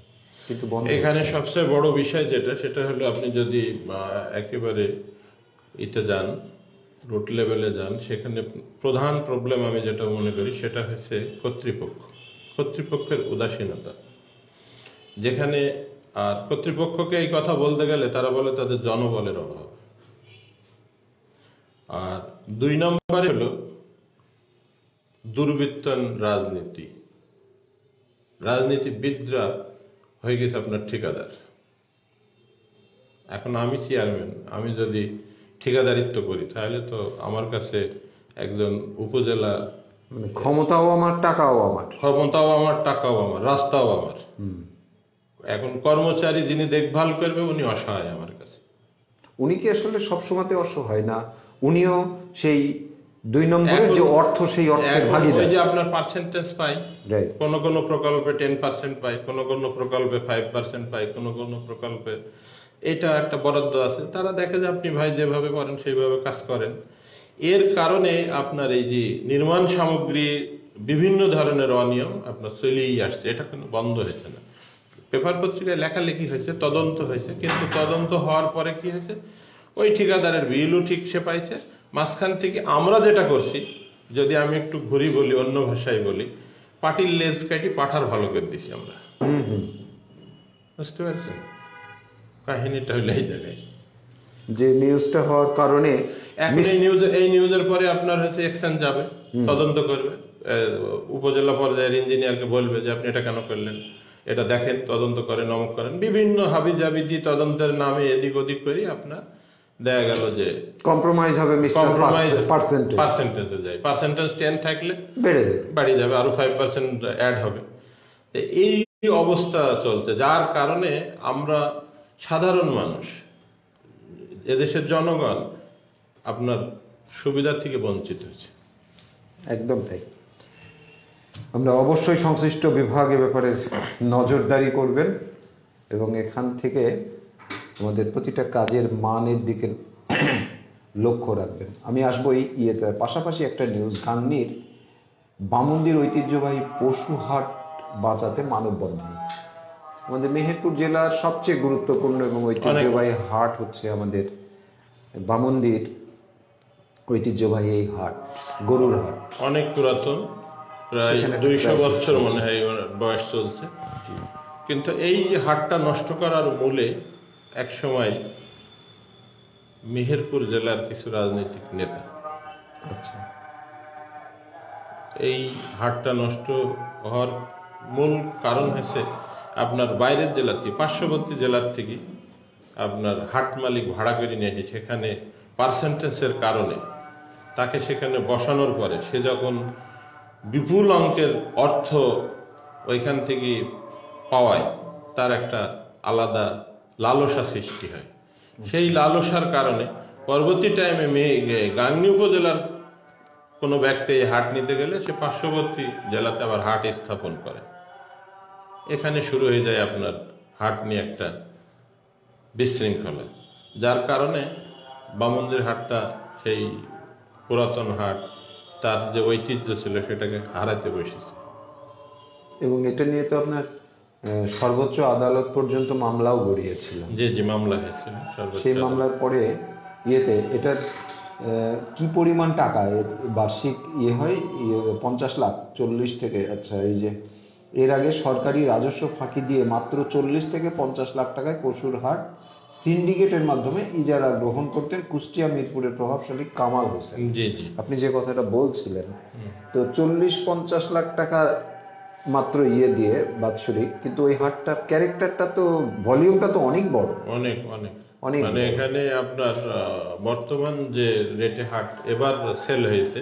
কিন্তু এখানে সবচেয়ে বড় বিষয় যেটা, সেটা হলো আপনি যদি একেবারে যান, রুট লেভেলে যান, সেখানে প্রধান প্রবলেম আমি যেটা মনে করি সেটা হচ্ছে কর্তৃপক্ষের উদাসীনতা। যেখানে আর কর্তৃপক্ষকে এই কথা বলতে গেলে তারা বলে তাদের জনবলের অভাব। আর 2 নম্বরে হলো দুর্বৃত্তায়ন রাজনীতিবিদরা হয়ে গেছে আপনার ঠিকাদার। এখন আমি চেয়ারম্যান, আমি যদি ঠিকাদারিত্ব করি তাহলে তো আমার কাছে একজন উপজেলা, ক্ষমতাও আমার, টাকাও আমার, রাস্তাও আমার। এখন কর্মচারী যিনি দেখভাল করবে উনি অসহায় আমার কাছে। উনি কি আসলে সবসময়তে অসহায় না? উনিও সেই 2 নম্বরের যে অর্থ, সেই অর্থের ভাগিদার। ওই যে আপনার পার্সেন্টেজ পাই, কোন কোন প্রকল্পে 10% পাই, কোন কোন প্রকল্পে 5% পাই, কোন কোন প্রকল্পে এটা একটা বরাদ্দ আছে। তারা দেখে যে আপনি ভাই যেভাবে পারেন সেইভাবে কাজ করেন। এর কারণে আপনার এই যে নির্মাণ সামগ্রী বিভিন্ন ধরনের অনিয়ম আপনার চলেই আসছে, এটা কোনো বন্ধ হয়েছে না। পেপার পত্রিকায় লেখালেখি হয়েছে, তদন্ত হয়েছে, কিন্তু তদন্ত হওয়ার পরে কি হয়েছে, ওই ঠিকাদারের বিলও ঠিক সে পাইছে। মাঝখান থেকে আমরা যেটা করছি, যদি আমি একটু ঘুরি বলি, অন্য ভাষায় বলি, পাটির লেজ কাটি পাঠার ভালো করে দিছি আমরা। বুঝতে পারছেন কাহিনীটা হইলে এই জায়গায় যে নিউজটা হওয়ার কারণে এই নিউজের পরে আপনার হচ্ছে এক্সচেঞ্জ যাবে, তদন্ত করবে, উপজেলা পর্যায়ের ইঞ্জিনিয়ারকে বলবে যে আপনি এটা কেন করলেন, এটা দেখেন, তদন্ত করেন, অমুক করেন, বিভিন্ন হাবিজাবি তদন্তের নামে এদিক ওদিক করি আপনার দেখা গেল যে কম্প্রোমাইজ হবে, পার্সেন্টেজে যায়। পার্সেন্টেজ 10 থাকলে বাড়ি যাবে, আরো 5% অ্যাড হবে। এই অবস্থা চলছে, যার কারণে আমরা সাধারণ মানুষ, এদেশের জনগণ আপনার সুবিধা থেকে বঞ্চিত হয়েছে। একদম তাই। আমরা অবশ্যই সংশ্লিষ্ট বিভাগের ব্যাপারে নজরদারি করবেন এবং এখান থেকে আমাদের প্রতিটা কাজের মানের দিকে লক্ষ্য রাখবেন। আমি আসবো এই ইয়েতে, পাশাপাশি একটা নিউজ, গাংনীর বামন্দির ঐতিহ্যবাহী পশু হাট বাঁচাতে মানববন্ধন। আমাদের মেহেরপুর জেলার সবচেয়ে গুরুত্বপূর্ণ এবং ঐতিহ্যবাহী হাট হচ্ছে আমাদের বামন্দির ঐতিহ্যবাহী এই হাট, গরুর হাট। অনেক পুরাতন, প্রায় 200 বছর মনে হয় বয়স চলছে। কিন্তু এই হাটটা নষ্ট করার মূলে একসময় মেহেরপুর জেলার কিছু রাজনৈতিক নেতা আচ্ছা, এই হাটটা নষ্ট হওয়ার মূল কারণ হচ্ছে আপনার বাইরের জেলার থেকে, পার্শ্ববর্তী জেলার থেকে আপনার হাট মালিক ভাড়া করে নিয়ে এসে সেখানে পার্সেন্টেজের কারণে তাকে সেখানে বসানোর পরে সে যখন বিপুল অঙ্কের অর্থ ওইখান থেকে পাওয়ায় তার একটা আলাদা লালসা সৃষ্টি হয়। সেই লালসার কারণে পরবর্তী টাইমে গাংনী উপজেলার কোনো ব্যক্তি এই হাট নিতে গেলে সে পার্শ্ববর্তী জেলাতে আবার হাট স্থাপন করে। এখানে শুরু হয়ে যায় আপনার হাট নিয়ে একটা বিশৃঙ্খলা, যার কারণে বামন্দির হাটটা সেই পুরাতন হাট, তার যে ঐতিহ্য ছিল সেটাকে হারাতে বসেছে। এবং এটা নিয়ে তো আপনার সর্বোচ্চ আদালত পর্যন্ত মামলাও গড়িয়েছিল। যে মামলা হয়েছিল সেই মামলার পরে ইয়েতে এটার কি পরিমাণ টাকা বার্ষিক হয়, 50 লাখ 40 থেকে, আচ্ছা এই যে এর আগে সরকারি রাজস্ব ফাঁকি দিয়ে মাত্র 40 থেকে 50 লাখ টাকায় পশুর হাট সিন্ডিকেটের মাধ্যমে ইজারা গ্রহণ করতেন কুষ্টিয়া মিরপুরের প্রভাবশালী কামাল হোসেন। জি জি, আপনি যে কথাটা বলছিলেন, তো 40-50 লাখ টাকা মাত্র দিয়ে বাৎসরিক, কিন্তু ওই হাটটার ক্যারেক্টারটা তো, ভলিউমটা তো অনেক বড়, অনেক অনেক মানে এখানে আপনার বর্তমান যে রেটে হাট এবার সেল হয়েছে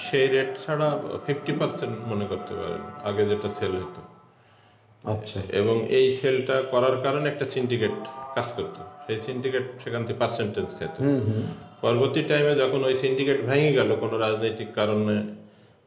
সেই রেট ছাড়া 50% মনে করতে পারেন আগে যেটা সেল হতো। আচ্ছা, এবং এই সেলটা করার কারণে একটা সিন্ডিকেট কাজ করতো, সেই সিন্ডিকেট সেখান থেকে পার্সেন্টেজ খেত। পরবর্তী টাইমে যখন ওই সিন্ডিকেট ভেঙে গেল কোনো রাজনৈতিক কারণে,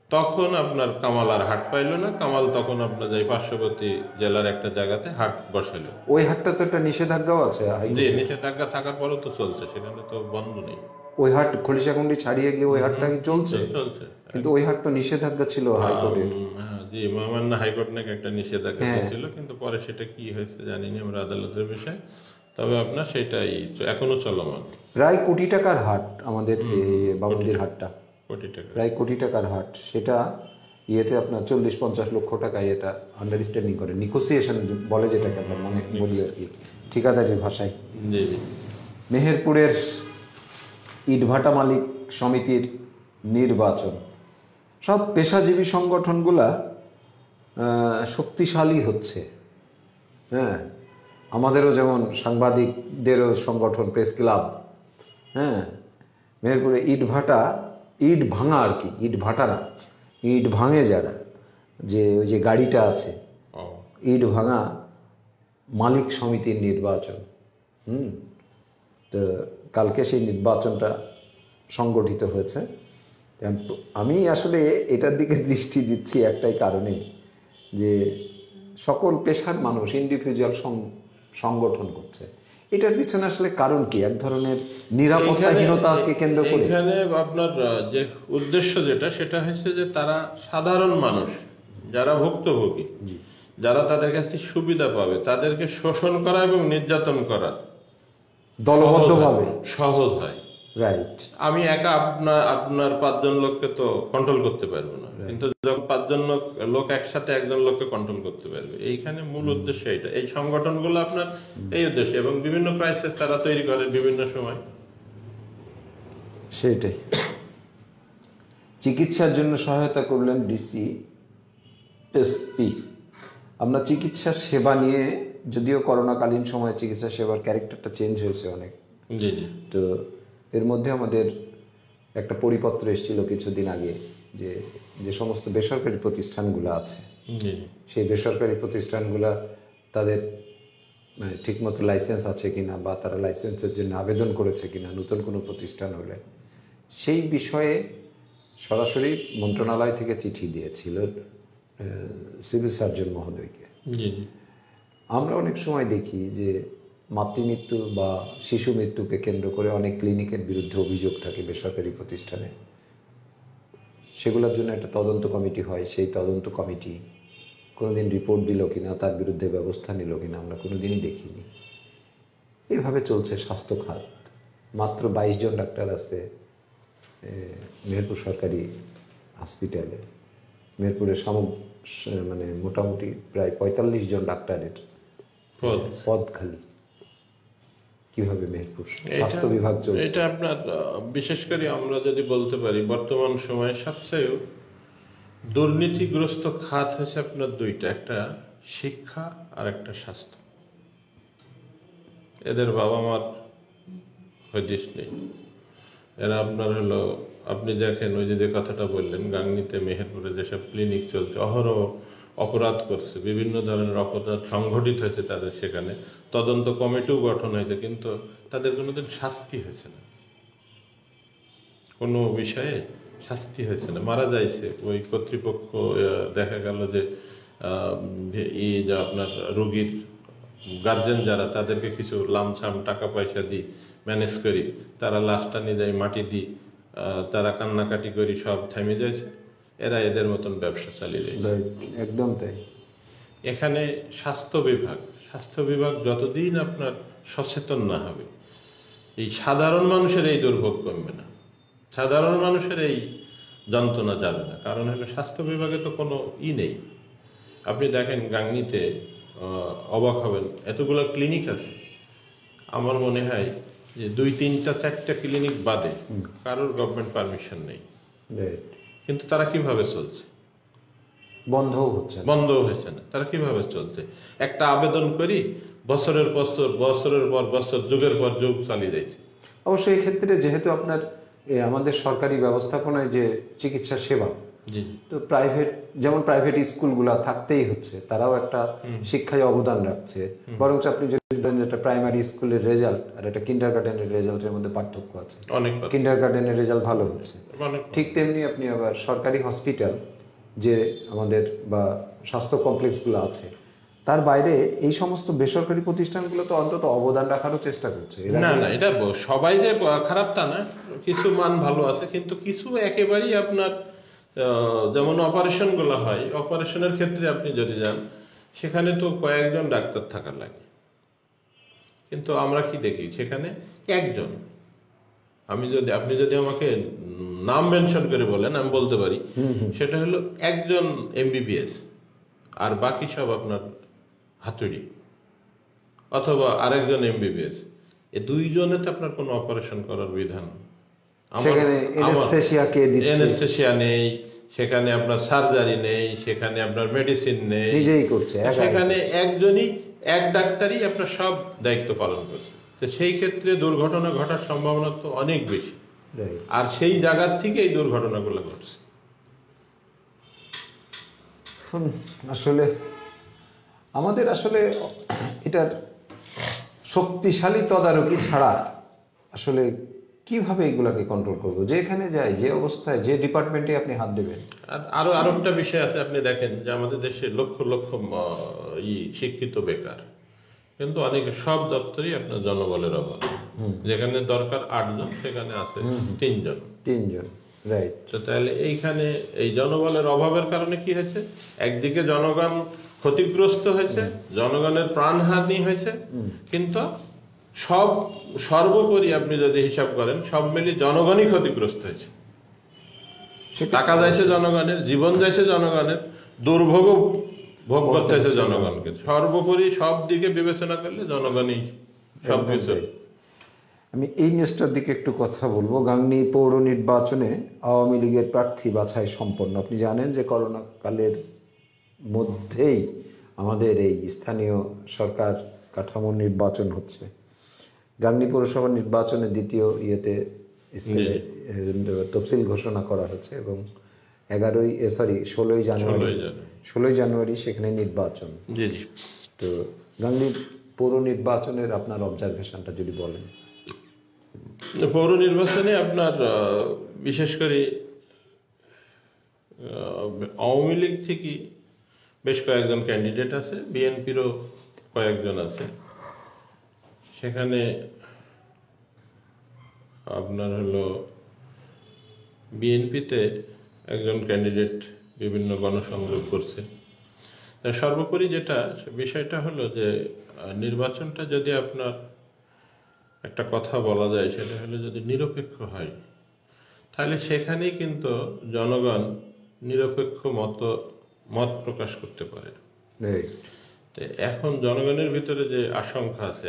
তখন আপনার কামাল আর হাট পাইল না। কামাল তখন আপনার যাই পার্শ্ববর্তী জেলার একটা জায়গাতে হাট বসাইল। ওই হাটটা তো একটা নিষেধাজ্ঞাও আছে। যে নিষেধাজ্ঞা থাকার পরও তো চলছে, সেখানে তো বন্ধ নেই। ওই হাট খলিশাকুন্ডি ছাড়িয়ে গিয়ে ওই হাটটা কি চলছে? চলছে, কিন্তু ওই হাট তো নিষেধাজ্ঞা ছিল হাইকোর্টের। জি, মহামান্য হাইকোর্ট নাকি একটা নিষেধাজ্ঞা ছিল, কিন্তু পরে সেটা কি হয়েছে জানিনি আমরা, আদালতের বিষয়। তবে আপনার সেটাই এখনো চলমান। প্রায় কোটি টাকার হাট আমাদের বামন্দির হাটটা, কোটি টাকা, প্রায় কোটি টাকার হাট। সেটা ইয়েতে আপনার 40-50 লক্ষ টাকায় এটা আন্ডারস্ট্যান্ডিং করে, নিগোসিয়েশন বলে যেটাকে আমরা মনে বলি আর কি, ঠিকাদারির ভাষায়। জি জি, মেহেরপুরের ইটভাটা মালিক সমিতির নির্বাচন, সব পেশাজীবী সংগঠনগুলা শক্তিশালী হচ্ছে। হ্যাঁ, আমাদেরও যেমন সাংবাদিকদেরও সংগঠন প্রেস ক্লাব, হ্যাঁ, মেহেরপুরে ইট ভাঙা আর কি, ইট ভাটা না, ইট ভাঙে যারা, যে ওই যে গাড়িটা আছে, ইট ভাঙা মালিক সমিতির নির্বাচন। তো কালকে সেই নির্বাচনটা সংগঠিত হয়েছে। আমি আসলে এটার দিকে দৃষ্টি দিচ্ছি একটাই কারণে, যে সকল পেশার মানুষ ইন্ডিভিজুয়াল সংগঠন করছে। এটার পিছনে আসলে কারণ কি? এক ধরনের নিরাপত্তাহীনতাকে কেন্দ্র করে। এখানে আপনার যে উদ্দেশ্য যেটা, সেটা হচ্ছে যে তারা সাধারণ মানুষ যারা ভুক্তভোগী, যারা তাদের কাছ থেকে সুবিধা পাবে, তাদেরকে শোষণ করা এবং নির্যাতন করা দলবদ্ধভাবে সহজ হয়। রাইট। আমি একা আপনার 5 জন লোককে তো কন্ট্রোল করতে পারবো না, কিন্তু যখন 5 জন লোক একসাথে একজন লোককে কন্ট্রোল করতে পারবে। এইখানে মূল উদ্দেশ্য এটা, এই সংগঠনগুলো আপনার এই উদ্দেশ্য, এবং বিভিন্ন ক্রাইসিস তারা তৈরি করে বিভিন্ন সময়। সেটাই। চিকিৎসার জন্য সহায়তা করলেন ডিসি এসপি। আমরা চিকিৎসা সেবা নিয়ে, যদিও করোনাকালীন সময়ে চিকিৎসা সেবার ক্যারেক্টারটা চেঞ্জ হয়েছে অনেক, জি জি, তো এর মধ্যে আমাদের একটা পরিপত্র এসেছিল কিছুদিন আগে, যে যে সমস্ত বেসরকারি প্রতিষ্ঠানগুলো আছে, সেই বেসরকারি প্রতিষ্ঠানগুলো তাদের মানে ঠিকমতো লাইসেন্স আছে কিনা, বা তারা লাইসেন্সের জন্য আবেদন করেছে কিনা নতুন কোনো প্রতিষ্ঠান হলে, সেই বিষয়ে সরাসরি মন্ত্রণালয় থেকে চিঠি দিয়েছিল সিভিল সার্জন মহোদয়কে। আমরা অনেক সময় দেখি যে মাতৃমৃত্যু বা শিশু মৃত্যুকে কেন্দ্র করে অনেক ক্লিনিকের বিরুদ্ধে অভিযোগ থাকে বেসরকারি প্রতিষ্ঠানে, সেগুলোর জন্য একটা তদন্ত কমিটি হয়। সেই তদন্ত কমিটি কোনোদিন রিপোর্ট দিল কিনা, তার বিরুদ্ধে ব্যবস্থা নিল কিনা, আমরা কোনোদিনই দেখিনি। এইভাবে চলছে স্বাস্থ্য খাত। মাত্র 22 জন ডাক্তার আছে মেহেরপুর সরকারি হসপিটালে। মেহেরপুরের মানে মোটামুটি প্রায় 45 জন ডাক্তারের পদ খালি। কিভাবে মেহেরপুর স্বাস্থ্য বিভাগ চলছে? এটা আপনার বিশেষ করে আমরা যদি বলতে পারি বর্তমান সময়ে সবচেয়ে দুর্নীতিগ্রস্ত খাত হচ্ছে আপনার দুইটা, একটা শিক্ষা আর একটা স্বাস্থ্য। এদের বাবা মার হদিস নেই। এরা আপনার হলো, আপনি দেখেন ওই যে কথাটা বললেন, গাংনীতে মেহেরপুরে যেসব ক্লিনিক চলছে, অহরহ অপরাধ করছে, বিভিন্ন ধরনের অপরাধ সংঘটিত হয়েছে তাদের, সেখানে তদন্ত কমিটিও গঠন হয়েছে, কিন্তু তাদের কোনোদিন শাস্তি হয়েছে না, কোনো বিষয়ে শাস্তি হয়েছে না, মারা যাইছে ওই কর্তৃপক্ষ। দেখা গেল যে আপনার রোগীর গার্জেন যারা, তাদেরকে কিছু লামসাম টাকা পয়সা দিই, ম্যানেজ করি, তারা লাশটা নিয়ে যায় মাটি দিই, তারা কান্নাকাটি করি, সব থেমে যাচ্ছে। এরা এদের মতন ব্যবসা চালিয়ে যাচ্ছে। একদম তাই। এখানে স্বাস্থ্য বিভাগ যতদিন আপনার সচেতন না হবে, এই সাধারণ মানুষের এই দুর্ভোগ কমবে না, সাধারণ মানুষের এই যন্ত্রণা যাবে না। কারণ হলো স্বাস্থ্য বিভাগে তো কোনো নেই। আপনি দেখেন গাংনীতে, অবাক হবেন, এতগুলো ক্লিনিক আছে, আমার মনে হয় যে 2, 3, 4টা ক্লিনিক বাদে কারোর গভর্নমেন্ট পারমিশন নেই। কিন্তু তারা কিভাবে চলছে? বন্ধও হচ্ছে না। তারা কিভাবে চলছে? একটা আবেদন করি, বছরের পর বছর, যুগের পর যুগ চালিয়ে যাচ্ছে। অবশ্যই এই ক্ষেত্রে যেহেতু আপনার আমাদের সরকারি ব্যবস্থাপনায় যে চিকিৎসা সেবা, তো যেমন প্রাইভেট স্কুলগুলো থাকতেই হচ্ছে, তারাও একটা শিক্ষায় অবদান রাখছে। বরং আপনি যদি ধরেন একটা প্রাইমারি স্কুলের রেজাল্ট আর একটা কিন্ডারগার্টেনের রেজাল্টের মধ্যে পার্থক্য আছে, কিন্ডারগার্টেনের রেজাল্ট ভালো হচ্ছে। ঠিক তেমনি আপনি আবার সরকারি হসপিটাল যে আমাদের বা স্বাস্থ্য কমপ্লেক্সগুলো আছে, তার বাইরে এই সমস্ত বেসরকারি প্রতিষ্ঠানগুলো তো অন্তত অবদান রাখারও চেষ্টা করছে। না, এটা সবাই যে খারাপ তা না, কিছু মান ভালো আছে, কিন্তু কিছু একেবারেই আপনার, যেমন অপারেশনগুলো হয়, অপারেশনের ক্ষেত্রে আপনি যদি যান, সেখানে তো কয়েকজন ডাক্তার থাকা লাগে, কিন্তু আমরা কি দেখি সেখানে একজন। আপনি যদি আমাকে নাম মেনশন করে বলেন, আমি বলতে পারি, সেটা হলো একজন MBBS, আর বাকি সব আপনার হাতুড়ি, অথবা আরেকজন MBBS। এই দুইজনে তো আপনার কোনো অপারেশন করার বিধান, এনেস্থেশিয়া নেই, সেখানে আপনার সার্জারি নেই, সেখানে আপনার মেডিসিন নেই, নিজেই করছে। সেখানে এক ডাক্তারই আপনার সব দায়িত্ব পালন করছে। তো সেই ক্ষেত্রে দুর্ঘটনা ঘটার সম্ভাবনা তো অনেক বেশি, আর সেই জায়গার থেকে এই দুর্ঘটনাগুলো ঘটছে। আসলে আমাদের এটার শক্তিশালী তদারকি ছাড়া আসলে কিভাবে এগুলাকে কন্ট্রোল করবো? যেখানে যায়, যে অবস্থায়, যে ডিপার্টমেন্টে আপনি হাত দেবেন। আর একটা বিষয় আছে, আপনি দেখেন যে আমাদের দেশে লক্ষ লক্ষ শিক্ষিত বেকার, কিন্তু অনেকে সব দপ্তরই আপনার জনবলের অভাব। যেখানে দরকার 8 জন, সেখানে আছে 3 জন। রাইট। তো তাহলে এইখানে এই জনবলের অভাবের কারণে কি হয়েছে? একদিকে জনগণ ক্ষতিগ্রস্ত হয়েছে, জনগণের প্রাণহানি হয়েছে, কিন্তু সর্বোপরি আপনি যদি হিসাব করেন, সব মিলিয়ে জনগণই ক্ষতিগ্রস্ত হয়েছে। টাকা যাইছে জনগণের, জীবন যাইছে জনগণের, দুর্ভোগ ভোগ করতে হয়েছে জনগণকে। সর্বোপরি সব দিকে বিবেচনা করলে জনগণই সবকিছু। আমি এই নিউজটার দিকে একটু কথা বলবো। গাংনী পৌর নির্বাচনে আওয়ামী লীগের প্রার্থী বাছাই সম্পন্ন। আপনি জানেন যে করোনা কালের মধ্যেই আমাদের এই স্থানীয় সরকার কাঠামোর নির্বাচন হচ্ছে। গাংনী পৌরসভার নির্বাচনে দ্বিতীয় তফসিল ঘোষণা করা হচ্ছে এবং 16ই জানুয়ারি সেখানে নির্বাচন। তো গাংনী পৌর নির্বাচনের আপনার অবজারভেশনটা যদি বলেন। পৌর নির্বাচনে আপনার বিশেষ করে আওয়ামী লীগ থেকে বেশ কয়েকজন ক্যান্ডিডেট আছে, বিএনপিরও কয়েকজন আছে। সেখানে আপনার হলো বিএনপিতে একজন ক্যান্ডিডেট বিভিন্ন গণসংযোগ করছে। তা সর্বোপরি যেটা বিষয়টা হলো যে নির্বাচনটা যদি আপনার একটা কথা বলা যায়, সেটা হলো যদি নিরপেক্ষ হয়, তাহলে সেখানেই কিন্তু জনগণ নিরপেক্ষ মত প্রকাশ করতে পারে। তো এখন জনগণের ভিতরে যে আশঙ্কা আছে,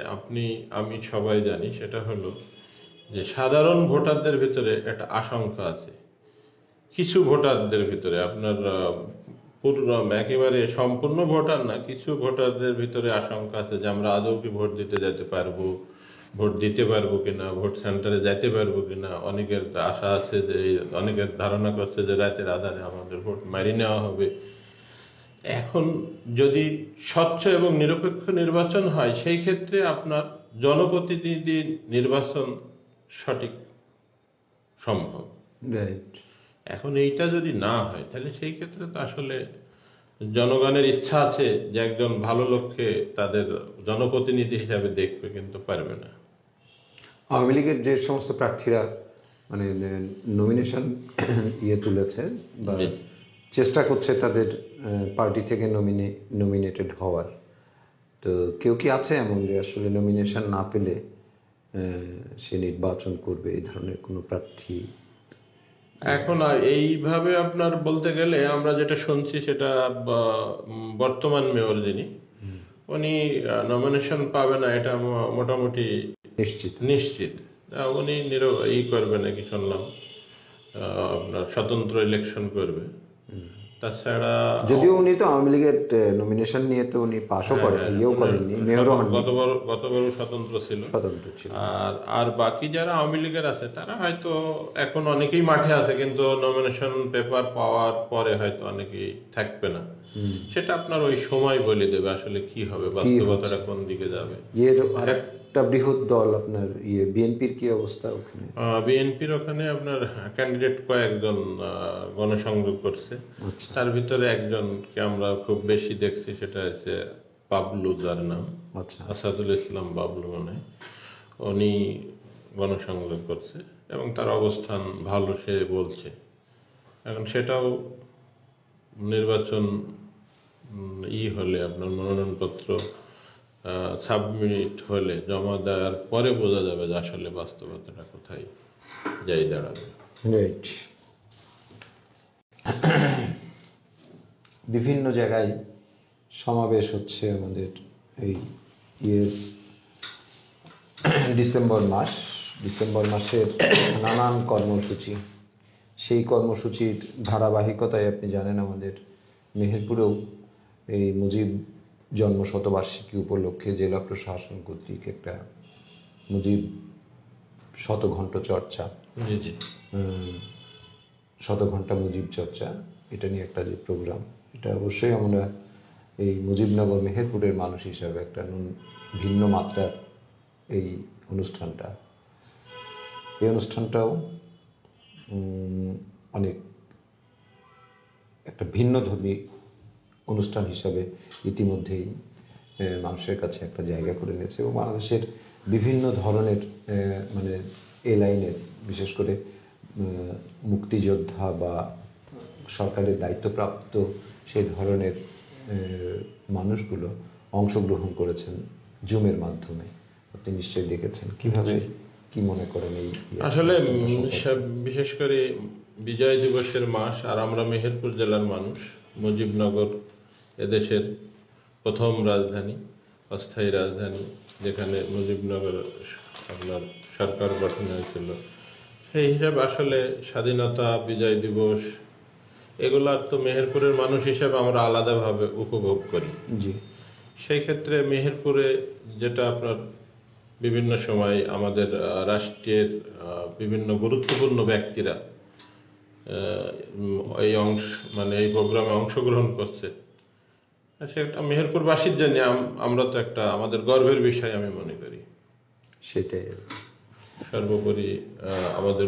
আমি সবাই জানি, সেটা হলো যে সাধারণ ভোটারদের ভিতরে একটা আশঙ্কা আছে। কিছু ভোটারদের ভিতরে আপনার একেবারে সম্পূর্ণ ভোটার না, কিছু ভোটারদের ভিতরে আশঙ্কা আছে যে আমরা আদৌ কি ভোট দিতে যেতে পারবো, ভোট দিতে পারবো কিনা, ভোট সেন্টারে যাইতে পারবো কিনা। অনেকের আশা আছে যে, অনেকের ধারণা করছে যে রাতের আধারে আমাদের ভোট মারি নেওয়া হবে। এখন যদি স্বচ্ছ এবং নিরপেক্ষ নির্বাচন হয়, সেই ক্ষেত্রে আপনার জনপ্রতিনিধি নির্বাচন সঠিক সম্ভব। এখন এইটা যদি না হয়, তাহলে সেই ক্ষেত্রে তো আসলে জনগণের ইচ্ছা আছে যে একজন ভালো লোককে তাদের জনপ্রতিনিধি হিসাবে দেখবে, কিন্তু পারবে না। আওয়ামী লীগের যে সমস্ত প্রার্থীরা মানে নমিনেশন তুলেছে বা চেষ্টা করছে তাদের পার্টি থেকে নমিনেটেড হওয়ার, তো কেউ কি আছে এমন যে আসলে নমিনেশন না পেলে সে নির্বাচন করবে, এই ধরনের কোনো প্রার্থী? এখন এইভাবে আপনার বলতে গেলে আমরা যেটা শুনছি, সেটা বর্তমান মেয়র যিনি, উনি নমিনেশন পাবে না, এটা মোটামুটি নিশ্চিত। উনি করবে নাকি শুনলাম, আপনার স্বতন্ত্র ইলেকশন করবে। তাছাড়া যদিও উনি তো আওয়ামী লীগের নমিনেশন নিয়ে তো উনি পাশও করেননি, মেয়রও হননি, গতবার স্বতন্ত্র ছিল। আর বাকি যারা আওয়ামী লীগের আছে, তারা হয়তো এখন অনেকেই মাঠে আছে, কিন্তু নমিনেশন পেপার পাওয়ার পরে হয়তো অনেকেই থাকবে না। সেটা আপনার ওই সময় বলে দেবে আসলে কি হবে, বাস্তবতাটা কোন দিকে যাবে। একটা বৃহৎ দল আপনার বিএনপির কি অবস্থা ওখানে? বিএনপির ওখানে আপনার ক্যান্ডিডেট কয়েকজন গণসংযোগ করছে। তার ভিতরে একজনকে আমরা খুব বেশি দেখছি, সেটা হচ্ছে বাবলু, যার নাম আসাদুল ইসলাম বাবলু, মানে উনি গণসংযোগ করছে এবং তার অবস্থান ভালো, সে বলছে। এখন সেটাও নির্বাচন হলে আপনার মনোনয়নপত্র সাবমিট হলে, জমা দেওয়ার পরে বোঝা যাবে যে আসলে বাস্তবতাটা কোথায় যাই দাঁড়াবে। বিভিন্ন জায়গায় সমাবেশ হচ্ছে আমাদের এই ডিসেম্বর মাসের নানান কর্মসূচি। সেই কর্মসূচির ধারাবাহিকতায় আপনি জানেন আমাদের মেহেরপুরেও এই মুজিব জন্ম শতবার্ষিকী উপলক্ষে জেলা প্রশাসন কর্তৃক একটা মুজিব শতঘণ্টা চর্চা, শতঘণ্টা মুজিব চর্চা, এটা নিয়ে একটা যে প্রোগ্রাম, এটা অবশ্যই আমরা এই মুজিবনগর মেহেরপুরের মানুষ হিসাবে একটা ভিন্ন মাত্রার এই অনুষ্ঠানটাও অনেক একটা ভিন্নধর্মী অনুষ্ঠান হিসাবে ইতিমধ্যেই মানুষের কাছে একটা জায়গা করে নিয়েছে এবং বাংলাদেশের বিভিন্ন ধরনের মানে এই লাইনের, বিশেষ করে মুক্তিযোদ্ধা বা সরকারের দায়িত্বপ্রাপ্ত সেই ধরনের মানুষগুলো অংশগ্রহণ করেছেন জুমের মাধ্যমে। আপনি নিশ্চয়ই দেখেছেন। কিভাবে কি মনে করেন এই? আসলে বিশেষ করে বিজয় দিবসের মাস, আর আমরা মেহেরপুর জেলার মানুষ, মুজিবনগর এদেশের প্রথম রাজধানী, অস্থায়ী রাজধানী, যেখানে মুজিবনগর আপনার সরকার গঠন হয়েছিল। সেই হিসাবে আসলে স্বাধীনতা, বিজয় দিবস, এগুলা তো মেহেরপুরের মানুষ হিসেবে আমরা আলাদাভাবে উপভোগ করি। সেই ক্ষেত্রে মেহেরপুরে যেটা আপনার বিভিন্ন সময় আমাদের রাষ্ট্রের বিভিন্ন গুরুত্বপূর্ণ ব্যক্তিরা এই প্রোগ্রামে অংশগ্রহণ করছে, সেটা মেহেরপুরবাসীর জন্য আমরা তো একটা আমাদের গর্বের বিষয় আমি মনে করি। সেটাই সর্বোপরি আমাদের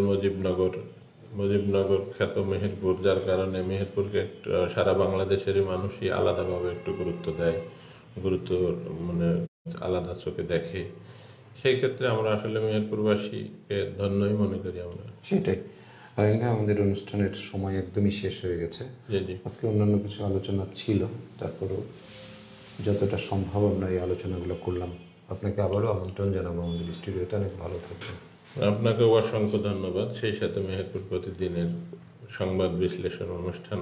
মুজিবনগর খ্যাত মেহেরপুর, যার কারণে মেহেরপুরকে সারা বাংলাদেশেরই মানুষই আলাদাভাবে একটু গুরুত্ব দেয়, মানে আলাদা চোখে দেখে। সেই ক্ষেত্রে আমরা আসলে মেহেরপুরবাসীকে ধন্যই মনে করি আমরা। সেটাই। আর এখানে আমাদের অনুষ্ঠানের সময় একদমই শেষ হয়ে গেছে। জি জি। আজকে অন্যান্য কিছু আলোচনা ছিল, তারপরেও যতটা সম্ভব আমরা এই আলোচনাগুলো করলাম। আপনাকে আবারও আমন্ত্রণ জানাবো আমাদের স্টুডিওতে। অনেক ভালো থাকবেন। আপনাকেও অসংখ্য ধন্যবাদ। সেই সাথে মেহেরপুর প্রতিদিনের সংবাদ বিশ্লেষণ অনুষ্ঠান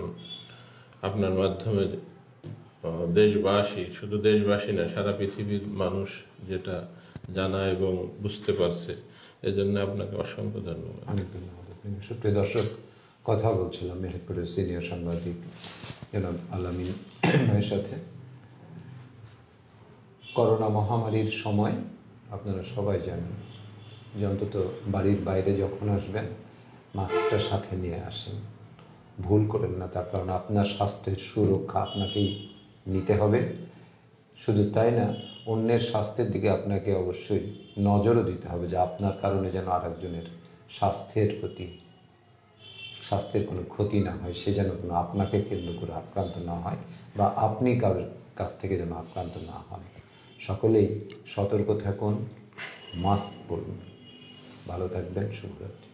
আপনার মাধ্যমে দেশবাসী, শুধু দেশবাসী না, সারা পৃথিবীর মানুষ যেটা জানা এবং বুঝতে পারছে, এজন্য আপনাকে অসংখ্য ধন্যবাদ। অনেক ধন্যবাদ। সুপ্রিয় দর্শক, কথা বলছিলাম মেহেরপুরের সিনিয়র সাংবাদিক জনাব আলামিন ভাইয়ের সাথে। করোনা মহামারীর সময় আপনারা সবাই জানেন যে অন্তত বাড়ির বাইরে যখন আসবেন মাস্কটা সাথে নিয়ে আসেন, ভুল করেন না। তার কারণ আপনার স্বাস্থ্যের সুরক্ষা আপনাকেই নিতে হবে। শুধু তাই না, অন্যের স্বাস্থ্যের দিকে আপনাকে অবশ্যই নজরও দিতে হবে, যে আপনার কারণে যেন আরেকজনের স্বাস্থ্যের কোনো ক্ষতি না হয়, সে যেন কোনো আপনাকে কেন্দ্র করে আক্রান্ত না হয়, বা আপনি কারোর কাছ থেকে যেন আক্রান্ত না হন। সকলেই সতর্ক থাকুন, মাস্ক পরুন। ভালো থাকবেন। শুভরাত্রি।